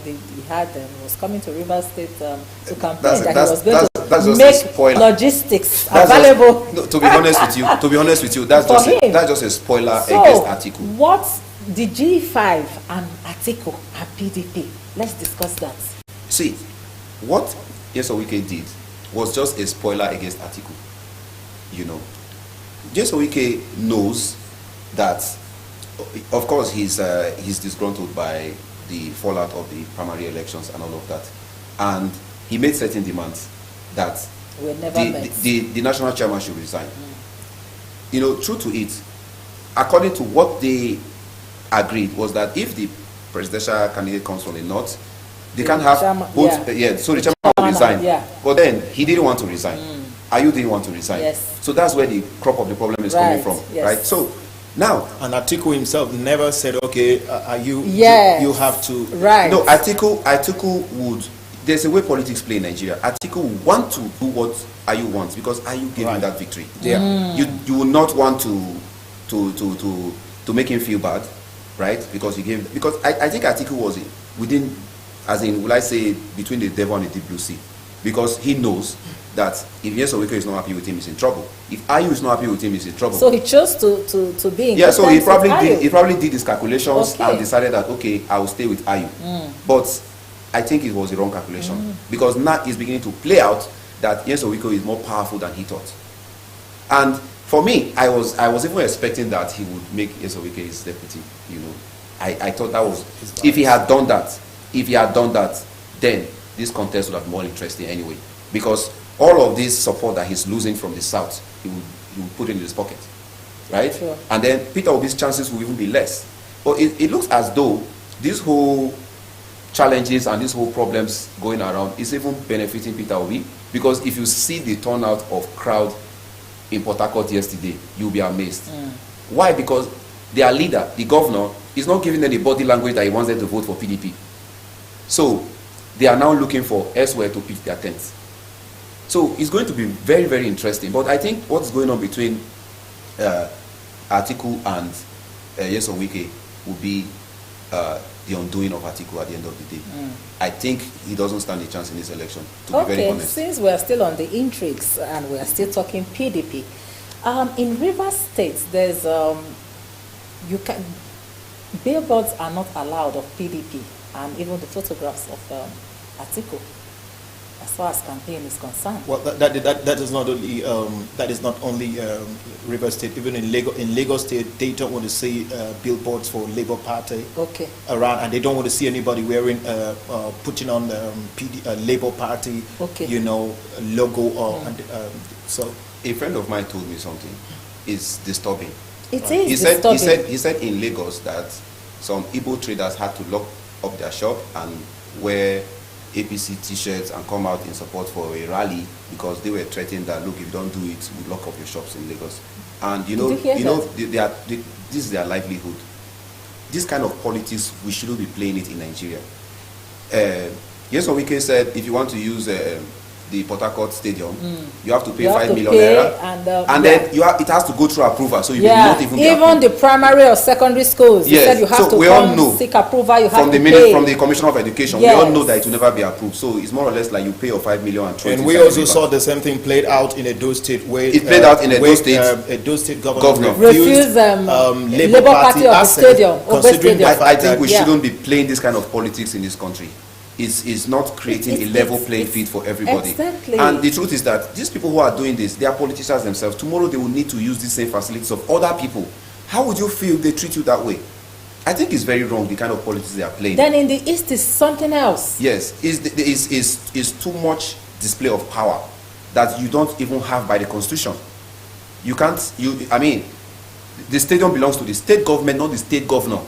coming to Rivers State to campaign, he was going to make logistics available. To be honest with you, that's just a spoiler against Atiku. What the G5 and Atiku and PDP? Let's discuss that. See, what Wike did was just a spoiler against Atiku. Wike knows that, of course, he's disgruntled by the fallout of the primary elections and all of that, and he made certain demands that the national chairman should resign. True to it, according to what they agreed, was that if the presidential candidate comes from the north, they can have both. So the chairman will resign. Yeah. But then he didn't want to resign. Ayu didn't want to resign. Yes. So that's where the crop of the problem is coming from, yes. right? So now, And Atiku himself never said, okay, you have to. Right. no, Atiku would. There's a way politics play in Nigeria. Atiku would want to do what Ayu wants, because Ayu gave him that victory. Yeah. You will not want to make him feel bad, right? Because I think Atiku was within, as in, will I say, between the devil and the deep blue sea, because he knows that if Wike is not happy with him, he's in trouble. If Ayu is not happy with him, he's in trouble. So he chose to be in. Yeah, so he probably did his calculations Okay. and decided that, okay, I will stay with Ayu. But I think it was the wrong calculation, because now it's beginning to play out that Wike is more powerful than he thought. And for me, I was even expecting that he would make Wike his deputy. I thought that was, if he had done that, then this contest would have been more interesting anyway, because all of this support that he's losing from the south, he would put in his pocket, right? Sure. And then Peter Obi's chances will even be less. But it looks as though this whole challenges and these whole problems going around is even benefiting Peter Obi, because if you see the turnout of crowd in Port Harcourt yesterday, you'll be amazed. Why? Because their leader, the governor, is not giving them the body language that he wants them to vote for PDP. So they are now looking for elsewhere to pitch their tents. So it's going to be very, very interesting. But I think what's going on between Atiku and Nyesom Wike will be the undoing of Atiku at the end of the day. I think he doesn't stand a chance in this election, to be very honest. Since we are still on the intrigues and we are still talking PDP, in Rivers State, there's billboards are not allowed of PDP, and even the photographs of Atiku, as far as campaign is concerned. Well, that is not only Rivers State. Even in Lagos State, they don't want to see billboards for Labour Party around, and they don't want to see anybody wearing putting on Labour Party, logo or so. A friend of mine told me something. It's disturbing. It is disturbing. He said in Lagos that some Igbo traders had to lock up their shop and wear APC T-shirts and come out in support for a rally because they were threatening that, look, if you don't do it, we'll lock up your shops in Lagos. And this is their livelihood. This kind of politics, we shouldn't be playing it in Nigeria. Nyesom Wike said if you want to use the Port Harcourt Stadium, you have to pay 5 million naira, and then it has to go through approval, so you will not even be approved. The primary or secondary schools, you said you have to seek approval, you have to pay. From the Commissioner of Education, we all know that it will never be approved, so it's more or less like you pay your 5 million and we also saw the same thing played out in Edo State, where Edo State governor refused Labour Party of the stadium. I think we shouldn't be playing this kind of politics in this country. Is not creating a level playing field for everybody. Exactly. And the truth is that these people who are doing this, they are politicians themselves. Tomorrow they will need to use the same facilities of other people. How would you feel if they treat you that way? I think it's very wrong, the kind of politics they are playing. Then in the East is something else. Yes, is too much display of power that you don't even have by the Constitution. You can't, the stadium belongs to the state government, not the state governor.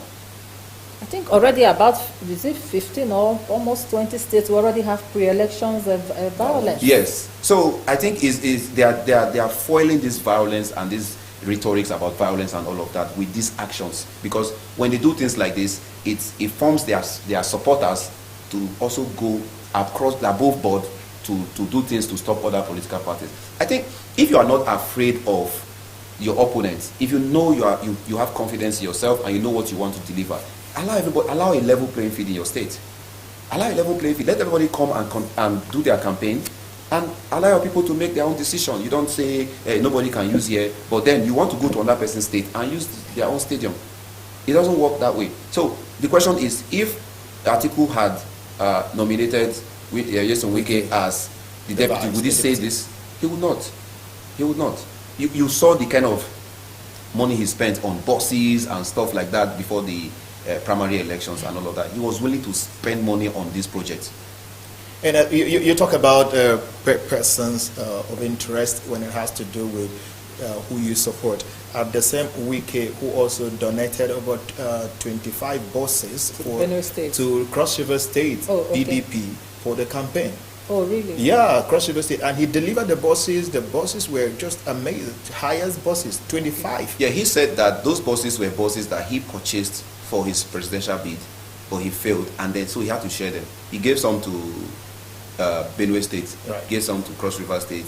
I think already about 15 or almost 20 states already have pre-elections violence. Yes, so I think they are foiling this violence and this rhetorics about violence and all of that with these actions, because when they do things like this, it forms their supporters to also go above board to do things to stop other political parties. I think if you are not afraid of your opponents, if you know you have confidence in yourself and you know what you want to deliver, allow a level playing field in your state. Allow a level playing field. Let everybody come and do their campaign, and allow your people to make their own decision. You don't say nobody can use here, but then you want to go to another person's state and use their own stadium. It doesn't work that way. So the question is, if Atiku had nominated Nyesom Wike as the deputy, would he say this? He would not. He would not. You saw the kind of money he spent on buses and stuff like that before the primary elections and all of that. He was willing to spend money on this project. And you talk about persons of interest when it has to do with who you support. At the same Wike, who also donated about 25 buses to Cross River State PDP for the campaign. Oh, really? Yeah, Cross River State. And he delivered the buses. The buses were just amazing. Highest buses, 25. Yeah, he said that those buses were buses that he purchased for his presidential bid, but he failed, and then so he had to share them. He gave some to Benue State, gave some to Cross River State.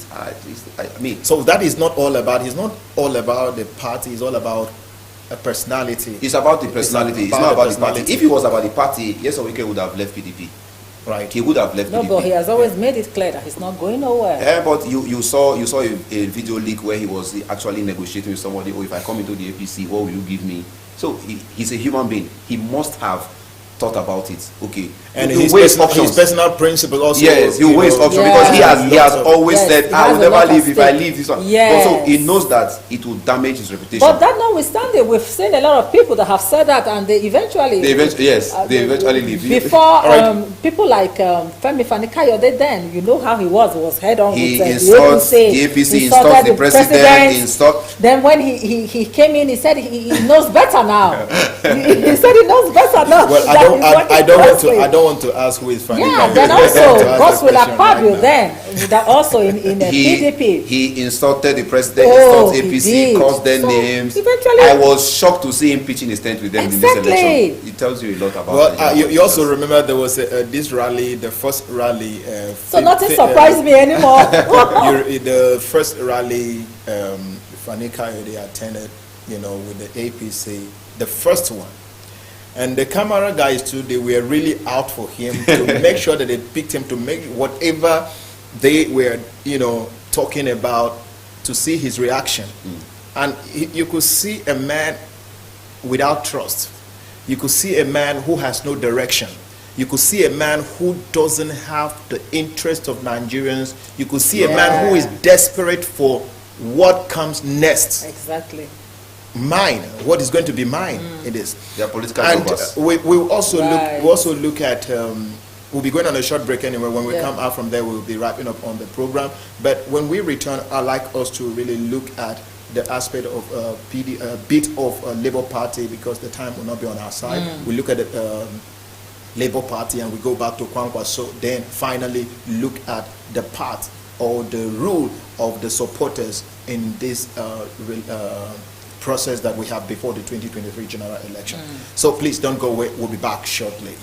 So that is not all about. It's not all about the party. It's all about a personality. It's about the personality. It's not about the party. If it was about the party, Nyesom Wike would have left PDP. Right. He would have left PDP. No, but he has always made it clear that he's not going nowhere. Yeah, but you saw a video leak where he was actually negotiating with somebody. Oh, if I come into the APC, what will you give me? So he's a human being. He must have thought about it. Okay. And his personal principle also. Yes, he weighs options because he has always said, I will never leave if I leave this one. Yes. Also, he knows that it will damage his reputation. But that notwithstanding, we've seen a lot of people that have said that, and they eventually eventually leave. Before people like Femi Fani-Kayode, then you know how he was head on he with insults the APC, insults the president. Then when he came in, he said he knows better now. he said he knows better now. Well, I don't want to ask who is Fani. Yeah, then also Godswill Akpabio then that also in PDP. He insulted the president, insulted APC, called their names. Eventually, I was shocked to see him pitching his tent with them in this election. It tells you a lot about. Well, you also remember there was this rally, the first rally. So nothing surprised me anymore. The first rally Fani Kayode attended, with the APC, the first one. And the camera guys too, they were really out for him to make sure that they picked him to make whatever they were, talking about, to see his reaction. And you could see a man without trust. You could see a man who has no direction. You could see a man who doesn't have the interest of Nigerians. You could see a man who is desperate for what comes next. Exactly. Mine. What is going to be mine? It is. They are political And robbers. we also look at. We'll be going on a short break anyway. When we come out from there, we'll be wrapping up on the program. But when we return, I'd like us to really look at the aspect of bit of Labour Party, because the time will not be on our side. We look at the Labour Party and we go back to Kwankwa. So then finally look at the part or the role of the supporters in this process that we have before the 2023 general election. So please don't go away. We'll be back shortly.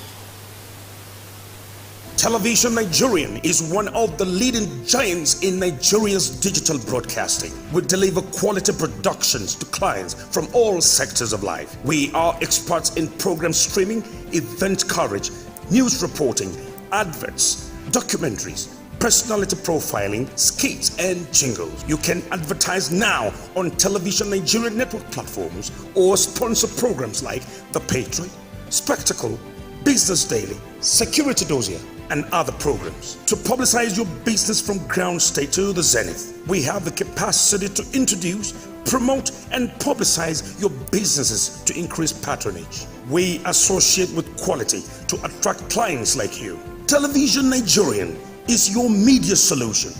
Television Nigerian is one of the leading giants in Nigeria's digital broadcasting. We deliver quality productions to clients from all sectors of life. We are experts in program streaming, event coverage, news reporting, adverts, documentaries, personality profiling, skits, and jingles. You can advertise now on Television Nigerian network platforms or sponsor programs like The Patriot, Spectacle, Business Daily, Security Dossier, and other programs. To publicize your business from ground state to the zenith, we have the capacity to introduce, promote, and publicize your businesses to increase patronage. We associate with quality to attract clients like you. Television Nigerian is your media solution.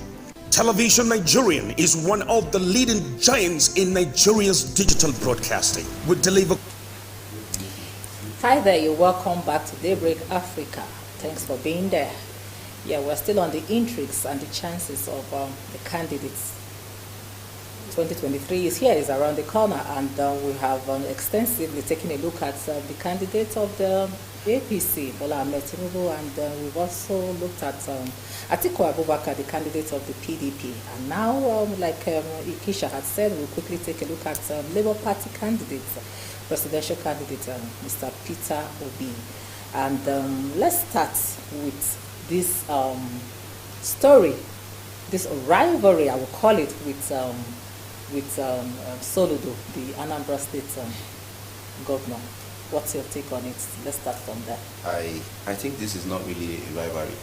Television Nigerian is one of the leading giants in Nigeria's digital broadcasting. We deliver. Hi there, you're welcome back to Daybreak Africa. Thanks for being there. Yeah, we're still on the intrigues and the chances of the candidates. 2023 is here, is around the corner, and we have extensively taken a look at the candidates of the APC, Bola Ahmed Tinubu, and we've also looked at Atiku Abubakar, the candidate of the PDP. And now, like Ikisha had said, we'll quickly take a look at Labour Party candidates, presidential candidate, Mr. Peter Obi. And let's start with this story, this rivalry, I will call it, with Soludo, the Anambra State governor. What's your take on it? Let's start from there. I think this is not really a rivalry.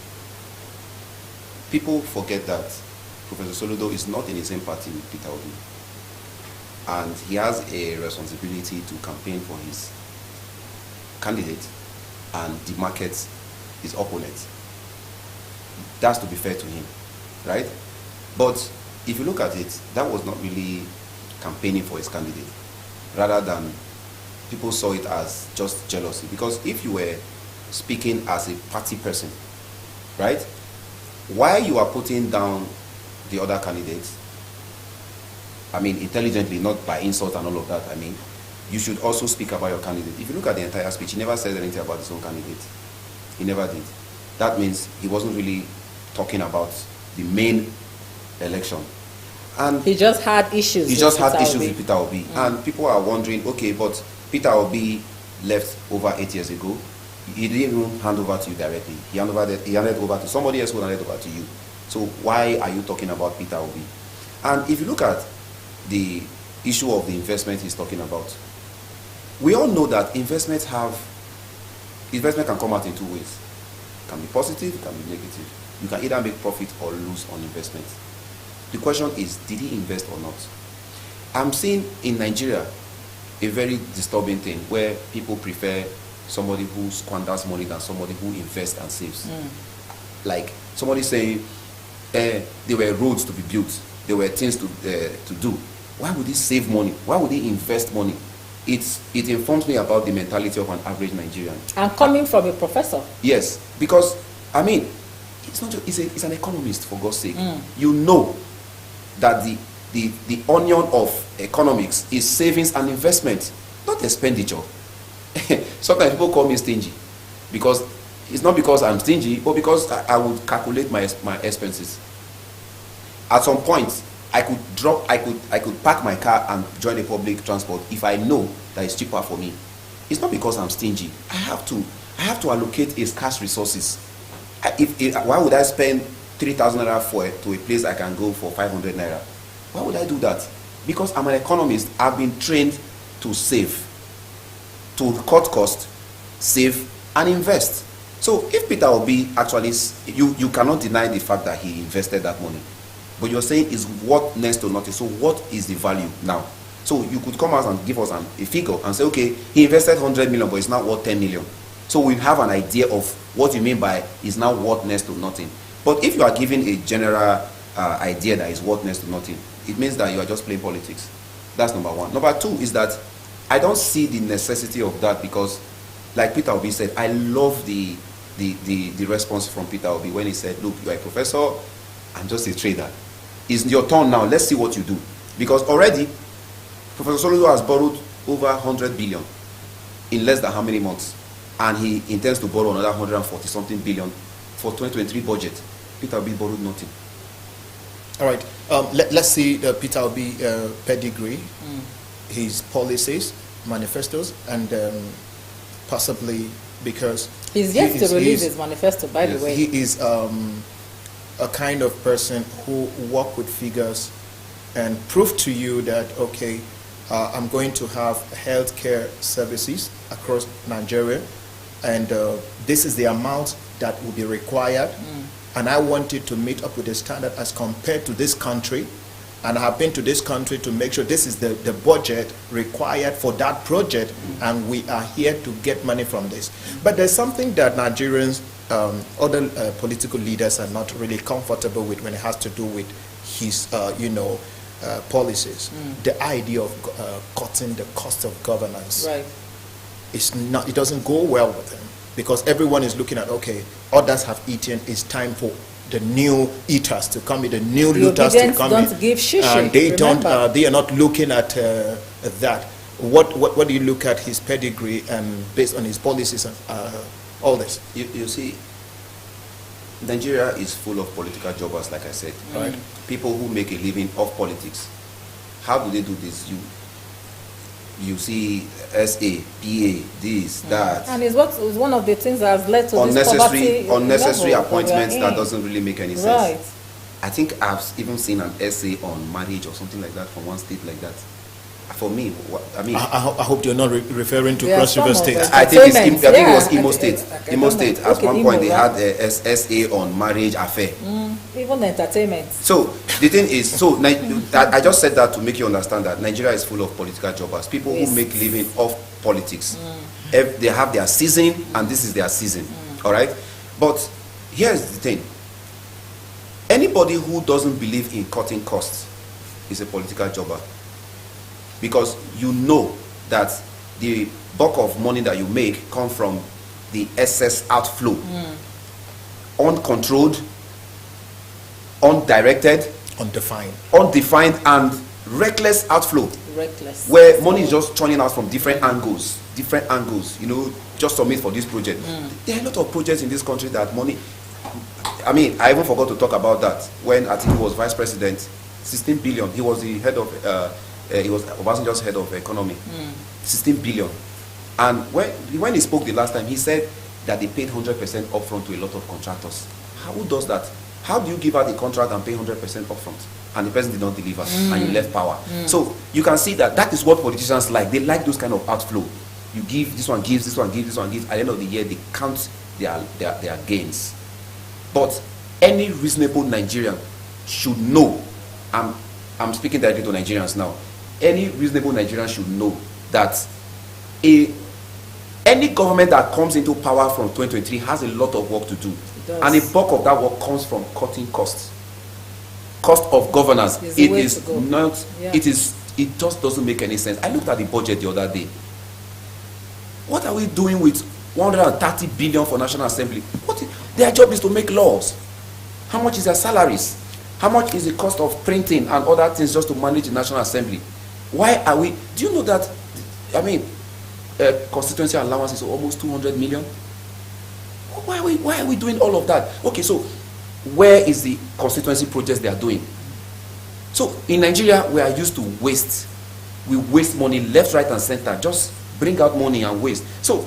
People forget that Professor Soludo is not in the same party with Peter Obi, and he has a responsibility to campaign for his candidate and demarket his opponent. That's to be fair to him, right? But if you look at it, that was not really campaigning for his candidate, rather than people saw it as just jealousy. Because if you were speaking as a party person, right, why you are putting down the other candidates, I mean, intelligently, not by insult and all of that, I mean, you should also speak about your candidate. If you look at the entire speech, he never said anything about his own candidate. He never did. That means he wasn't really talking about the main election. And he just had issues. He just had issues with Peter Obi. And people are wondering, okay, but Peter Obi left over 8 years ago. He didn't even hand over to you directly. He handed over to somebody else who handed over to you. So why are you talking about Peter Obi? And if you look at the issue of the investment he's talking about, we all know that investment can come out in two ways. It can be positive, it can be negative. You can either make profit or lose on investment. The question is, did he invest or not? I'm seeing in Nigeria a very disturbing thing where people prefer somebody who squanders money than somebody who invests and saves. Like somebody saying, there were roads to be built, there were things to do. Why would he save money? Why would he invest money? It informs me about the mentality of an average Nigerian. And coming from a professor. Yes, because I mean, it's not just, it's an economist, for God's sake. You know that the onion of economics is savings and investment, not expenditure. Sometimes people call me stingy, because it's not because I'm stingy, but because I would calculate my expenses. At some point, I could park my car and join the public transport if I know that it's cheaper for me. It's not because I'm stingy. I have to allocate a scarce resources. Why would I spend 3,000 naira to a place I can go for 500 naira? Why would I do that? Because I'm an economist. I've been trained to save, to cut costs, save, and invest. So if Peter Obi actually, you cannot deny the fact that he invested that money. But you're saying is worth next to nothing. So what is the value now? So you could come out and give us a figure and say, okay, he invested 100 million, but it's now worth 10 million. So we have an idea of what you mean by is now worth next to nothing. But if you are giving a general idea that is worth next to nothing, it means that you are just playing politics. That's number one. Number two is that I don't see the necessity of that because, like Peter Obi said, I love the response from Peter Obi when he said, look, you are a professor, I'm just a trader. It's your turn now, let's see what you do. Because already, Professor Soludo has borrowed over 100 billion in less than how many months? And he intends to borrow another 140 something billion for 2023 budget. Peter Obi borrowed nothing. All right. Let's see Peter Obi pedigree, his policies, manifestos, and possibly because he's yet to release his manifesto. By the way, he is a kind of person who work with figures and prove to you that okay, I'm going to have healthcare services across Nigeria, and this is the amount that will be required. And I wanted to meet up with the standard as compared to this country. And I have been to this country to make sure this is the budget required for that project. And we are here to get money from this. But there's something that Nigerians, other political leaders are not really comfortable with when it has to do with his, policies. The idea of cutting the cost of governance. right. It doesn't go well with him. Because everyone is looking at, okay, others have eaten, it's time for the new eaters to come in, the new looters to come in. Don't give shishi, and they remember. they are not looking at that. What do you look at his pedigree and based on his policies and all this? You see, Nigeria is full of political jobbers, like I said. Right. People who make a living off politics. How do they do this? You see SA, PA, this, that. And it's one of the things that has led to this poverty unnecessary level appointments we are that in. doesn't really make any sense. Right. I think I've even seen an essay on marriage or something like that from one state like that. For me, I hope you're not referring to There are Cross River some of State. them. I think it Yeah. was Imo State. Imo State. At Okay, one Imo, point, they right. had a essay on marriage affair. Even entertainment. So the thing is, I just said that to make you understand that Nigeria is full of political jobbers, people Yes. who make living off politics. They have their season, and this is their season. All right, but here's the thing: anybody who doesn't believe in cutting costs is a political jobber, because you know that the bulk of money that you make comes from the excess outflow, uncontrolled, undirected, undefined and reckless outflow. Reckless. Where money is just churning out from different angles, just submit for this project. There are a lot of projects in this country that money, I even forgot to talk about that when Atiku was vice president. 16 billion, he was the head of, he was Obasanjo's head of economy. 16 billion. And when he spoke the last time, he said that they paid 100% upfront to a lot of contractors. Who does that? How do you give out a contract and pay 100% upfront and the person did not deliver and you left power? So you can see that is what politicians like. They like those kind of outflow. You give, this one gives, this one gives, this one gives. At the end of the year, they count their gains. But any reasonable Nigerian should know, I'm speaking directly to Nigerians now, any reasonable Nigerian should know that any government that comes into power from 2023 has a lot of work to do. And a bulk of that work comes from cutting costs. Cost of governance. It just doesn't make any sense. I looked at the budget the other day. What are we doing with 130 billion for National Assembly? Their job is to make laws. How much is their salaries? How much is the cost of printing and other things just to manage the National Assembly? Do you know that, constituency allowance is almost 200 million? Why are we doing all of that? Okay, so where is the constituency projects they are doing? So in Nigeria, we are used to waste. We waste money left, right, and center. Just bring out money and waste. So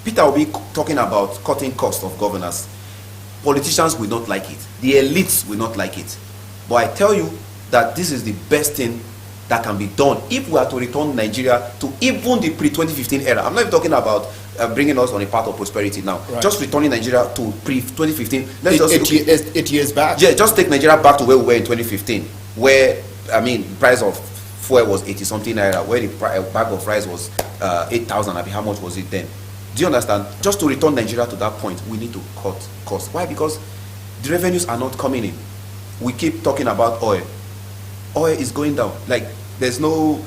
Peter will be talking about cutting cost of governance. Politicians will not like it. The elites will not like it. But I tell you that this is the best thing that can be done if we are to return Nigeria to even the pre-2015 era. I'm not even talking about bringing us on a path of prosperity now. Right. Just returning Nigeria to pre-2015. Let's just 8 years back. Yeah, just take Nigeria back to where we were in 2015, where the price of fuel was 80 something naira, where the bag of rice was 8,000. How much was it then? Do you understand? Just to return Nigeria to that point, we need to cut costs. Why? Because the revenues are not coming in. We keep talking about oil. Oil is going down. Like, there's no,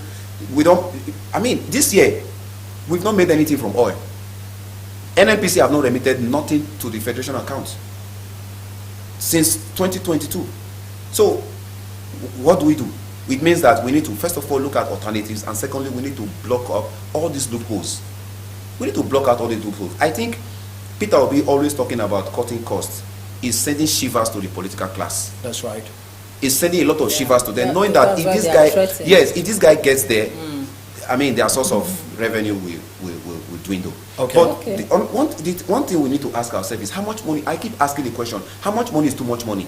this year, we've not made anything from oil. NNPC have not remitted nothing to the Federation accounts since 2022. So, what do? It means that we need to, first of all, look at alternatives, and secondly, we need to block up all these loopholes. We need to block out all these loopholes. I think Peter will be always talking about cutting costs. Is sending shivers to the political class. That's right. It's sending a lot of shivers to them, knowing that if this guy gets there, their source of revenue will dwindle. Okay. But one thing we need to ask ourselves is how much money. I keep asking the question: how much money is too much money?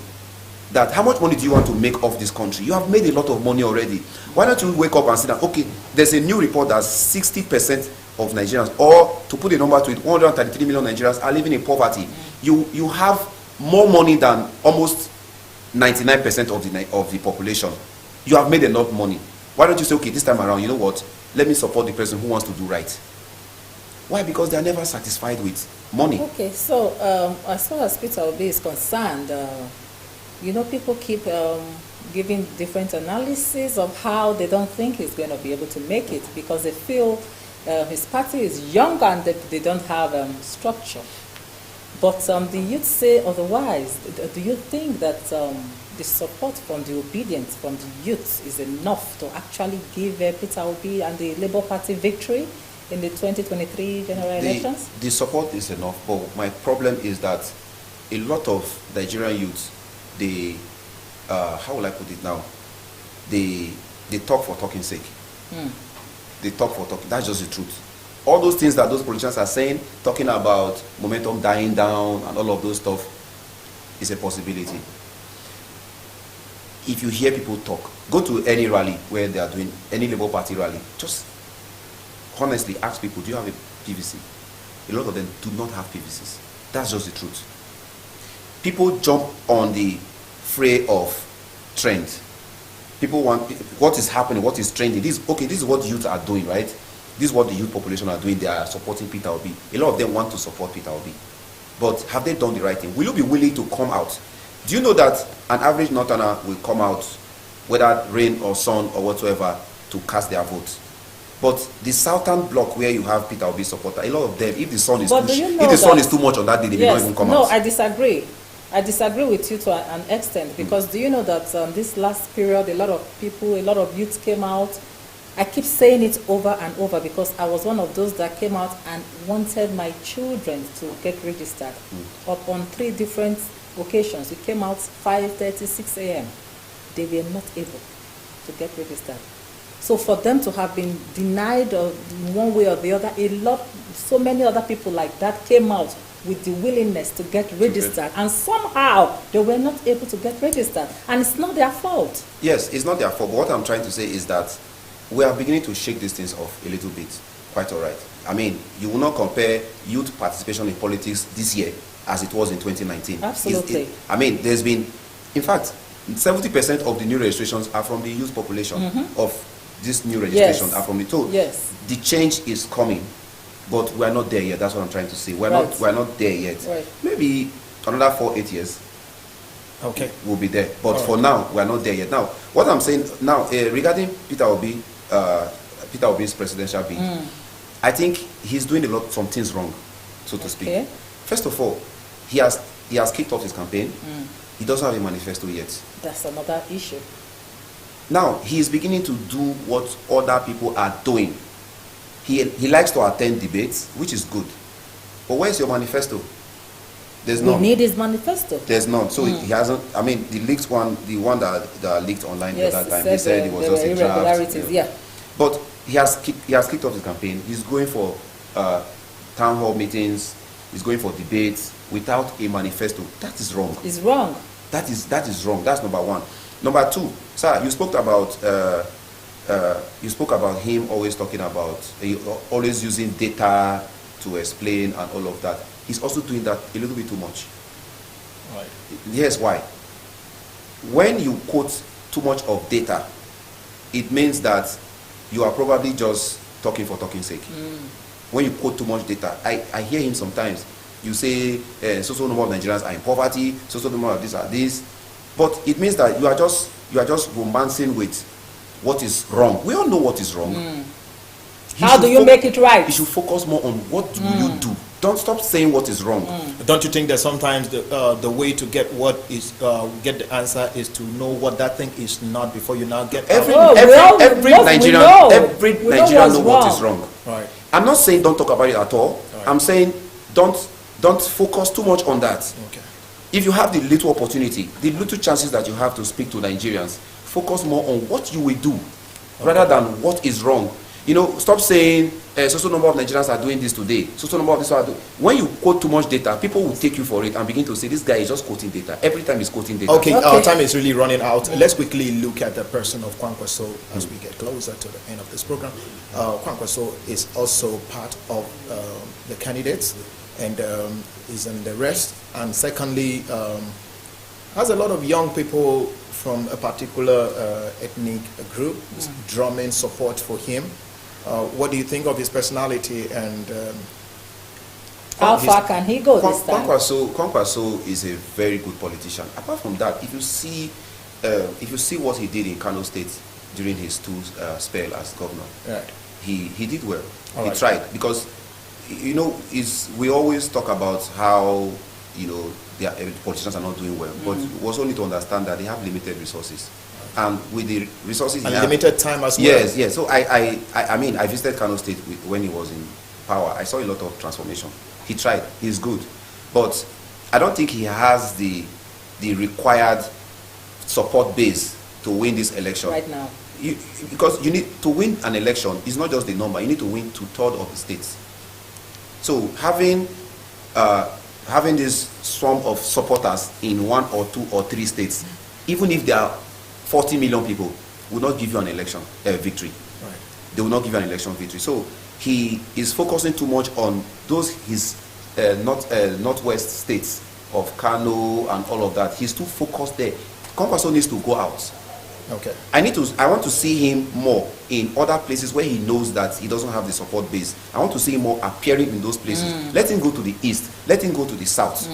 That how much money do you want to make off this country? You have made a lot of money already. Why don't you wake up and say that, okay, there's a new report that 60% of Nigerians, or to put a number to it, 133 million Nigerians are living in poverty. You have more money than almost 99% of the population. You have made enough money. Why don't you say, okay, this time around, you know what? Let me support the person who wants to do right. Why? Because they are never satisfied with money. Okay, so as far as Peter Obi is concerned, people keep giving different analysis of how they don't think he's going to be able to make it because they feel his party is young and they don't have structure. But the youth say otherwise. Do you think that the support from the obedience from the youth is enough to actually give Peter Obi and the Labour Party victory in the 2023 general elections? The support is enough, but my problem is that a lot of Nigerian youths, they, how will I put it now? They talk for talking sake. They talk for talking. That's just the truth. All those things that those politicians are saying, talking about momentum dying down and all of those stuff, is a possibility. If you hear people talk, go to any rally where they are doing any Labour Party rally, just honestly ask people, do you have a PVC? A lot of them do not have PVCs. That's just the truth. People jump on the fray of trend. People want what is happening, what is trending. This is what youth are doing, right? This is what the youth population are doing. They are supporting Peter Obi. A lot of them want to support Peter Obi. But have they done the right thing? Will you be willing to come out? Do you know that an average Northerner will come out, whether rain or sun or whatsoever, to cast their votes? But the southern block where you have Peter Obi supporter, a lot of them, if the sun is too much on that day, they will not even come out. No, I disagree. I disagree with you to an extent because do you know that this last period, a lot of youths came out. I keep saying it over and over because I was one of those that came out and wanted my children to get registered. Upon 3 different occasions, we came out 5:30, 6 a.m. They were not able to get registered. So for them to have been denied one way or the other, so many other people like that came out with the willingness to get registered, and somehow they were not able to get registered, and it's not their fault. Yes, it's not their fault, but what I'm trying to say is that we are beginning to shake these things off a little bit. Quite all right. You will not compare youth participation in politics this year as it was in 2019. Absolutely. There's been, in fact, 70% of the new registrations are from the youth population of this new registration are from the total. Yes. The change is coming, but we are not there yet. That's what I'm trying to say. We're not there yet. Right. Maybe another 4-8 years. Okay. We'll be there. But for now, we are not there yet. Now, what I'm saying now regarding Peter Obi's presidential bid, I think he's doing some things wrong, so to speak. First of all, he has kicked off his campaign. He doesn't have a manifesto yet. That's another issue. Now, he is beginning to do what other people are doing. He likes to attend debates, which is good. But where's your manifesto? There's We none. need his manifesto. There's none. So he hasn't. I mean, the leaked one, the one that leaked online Yes, at that time, it he said it was there just were a draft. irregularities, yeah. But he has kicked off his campaign. He's going for town hall meetings. He's going for debates without a manifesto. That is wrong. It's wrong. That is wrong. That's number one. Number two, sir, you spoke about him always talking about always using data to explain and all of that. He's also doing that a little bit too much. Right. Here's why. When you quote too much of data, it means that you are probably just talking for talking's sake. When you quote too much data, I hear him sometimes. You say so number of Nigerians are in poverty, so number of this are this, but it means that you are just romancing with what is wrong. We all know what is wrong. How do you make it right? You should focus more on what do you do. Don't stop saying what is wrong. Don't you think that sometimes the way to get get the answer is to know what that thing is not before you now get Every we Nigerian know what wrong. is wrong. Right. I'm not saying don't talk about it at all. Right. I'm saying don't focus too much on that. Okay. If you have the little opportunity, the little chances that you have to speak to Nigerians, focus more on what you will do rather than what is wrong. You know, stop saying so number of Nigerians are doing this today. So number of this are doing. When you quote too much data, people will take you for it and begin to say this guy is just quoting data. Every time he's quoting data. Okay, our time is really running out. Let's quickly look at the person of Kwankwaso as we get closer to the end of this program. Kwankwaso is also part of the candidates and is in the rest. And secondly, has a lot of young people from a particular ethnic group drumming support for him. What do you think of his personality and how far can he go this time? Kwankwaso is a very good politician. Apart from that, if you see what he did in Kano State during his spell as governor, right. he did well. All he right. tried because we always talk about how politicians are not doing well, but we also need to understand that they have limited resources. And with the resources and limited time as well. Yes. So I mean, I visited Kano State when he was in power. I saw a lot of transformation. He tried. He's good, but I don't think he has the required support base to win this election Right now. Because you need to win an election. It's not just the number. You need to win 2/3 of the states. So having this swarm of supporters in 1 or 2 or 3 states, even if there are 40 million people, will not give you an election victory. Right. They will not give you an election victory. So he is focusing too much on his northwest states of Kano and all of that. He's too focused there. Kwankwaso needs to go out. Okay. I want to see him more in other places where he knows that he doesn't have the support base. I want to see him more appearing in those places. Let him go to the east. Let him go to the south.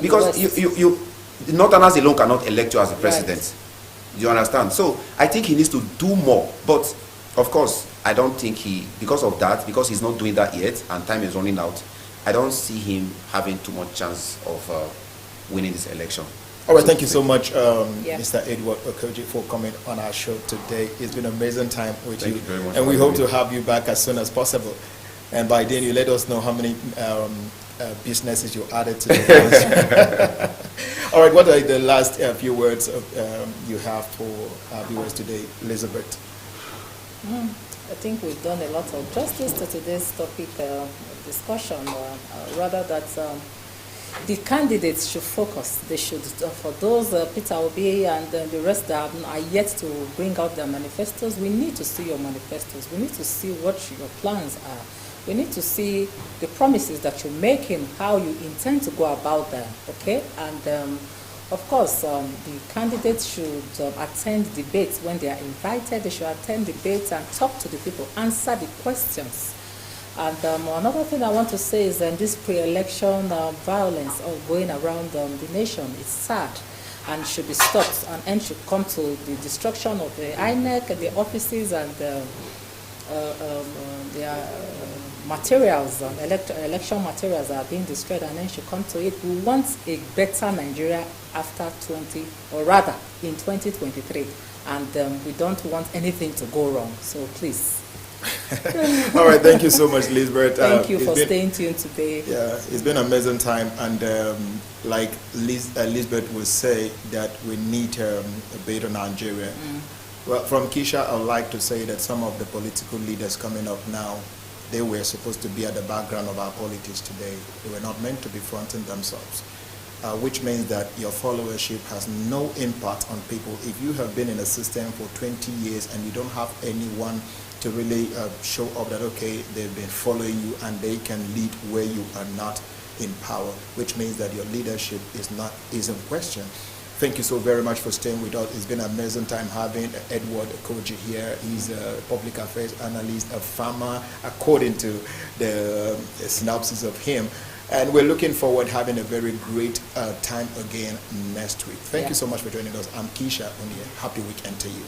Because the Northerners alone cannot elect you as a president. Right. You understand? So I think he needs to do more. But of course, I don't think because he's not doing that yet and time is running out, I don't see him having too much chance of winning this election. All right, thank you so much, Yeah. Mr. Edward Okoji, for coming on our show today. It's been an amazing time with Thank you very much and for we having hope me. to have you back as soon as possible. And by then, you let us know how many businesses you added to the list. All right, what are the last few words you have for our viewers today, Elizabeth? I think we've done a lot of justice to today's topic discussion. Rather that the candidates should focus. They should, for those Peter Obi and the rest that are yet to bring out their manifestos, we need to see your manifestos. We need to see what your plans are. We need to see the promises that you're making, how you intend to go about them, okay? And of course, the candidates should attend debates when they are invited. They should attend debates and talk to the people, answer the questions. And another thing I want to say is this pre-election violence going around the nation is sad and should be stopped, and end should come to the destruction of the INEC, the offices, and their materials, election materials are being destroyed, and then should come to it. We want a better Nigeria after in 2023, and we don't want anything to go wrong. So please, All right, thank you so much, Lisbeth. Thank you it's for been- staying tuned today. Yeah, it's been an amazing time, and like Lisbeth would say, that we need a better Nigeria. Well, from Keisha, I would like to say that some of the political leaders coming up now, they were supposed to be at the background of our politics today. They were not meant to be fronting themselves, which means that your followership has no impact on people. If you have been in a system for 20 years and you don't have anyone to really show up that, okay, they've been following you and they can lead where you are not in power, which means that your leadership is in question. Thank you so very much for staying with us. It's been an amazing time having Edward Koji here. He's a public affairs analyst, a farmer, according to the synopsis of him. And we're looking forward having a very great time again next week. Thank you so much for joining us. I'm Keisha Onye. Happy weekend to you.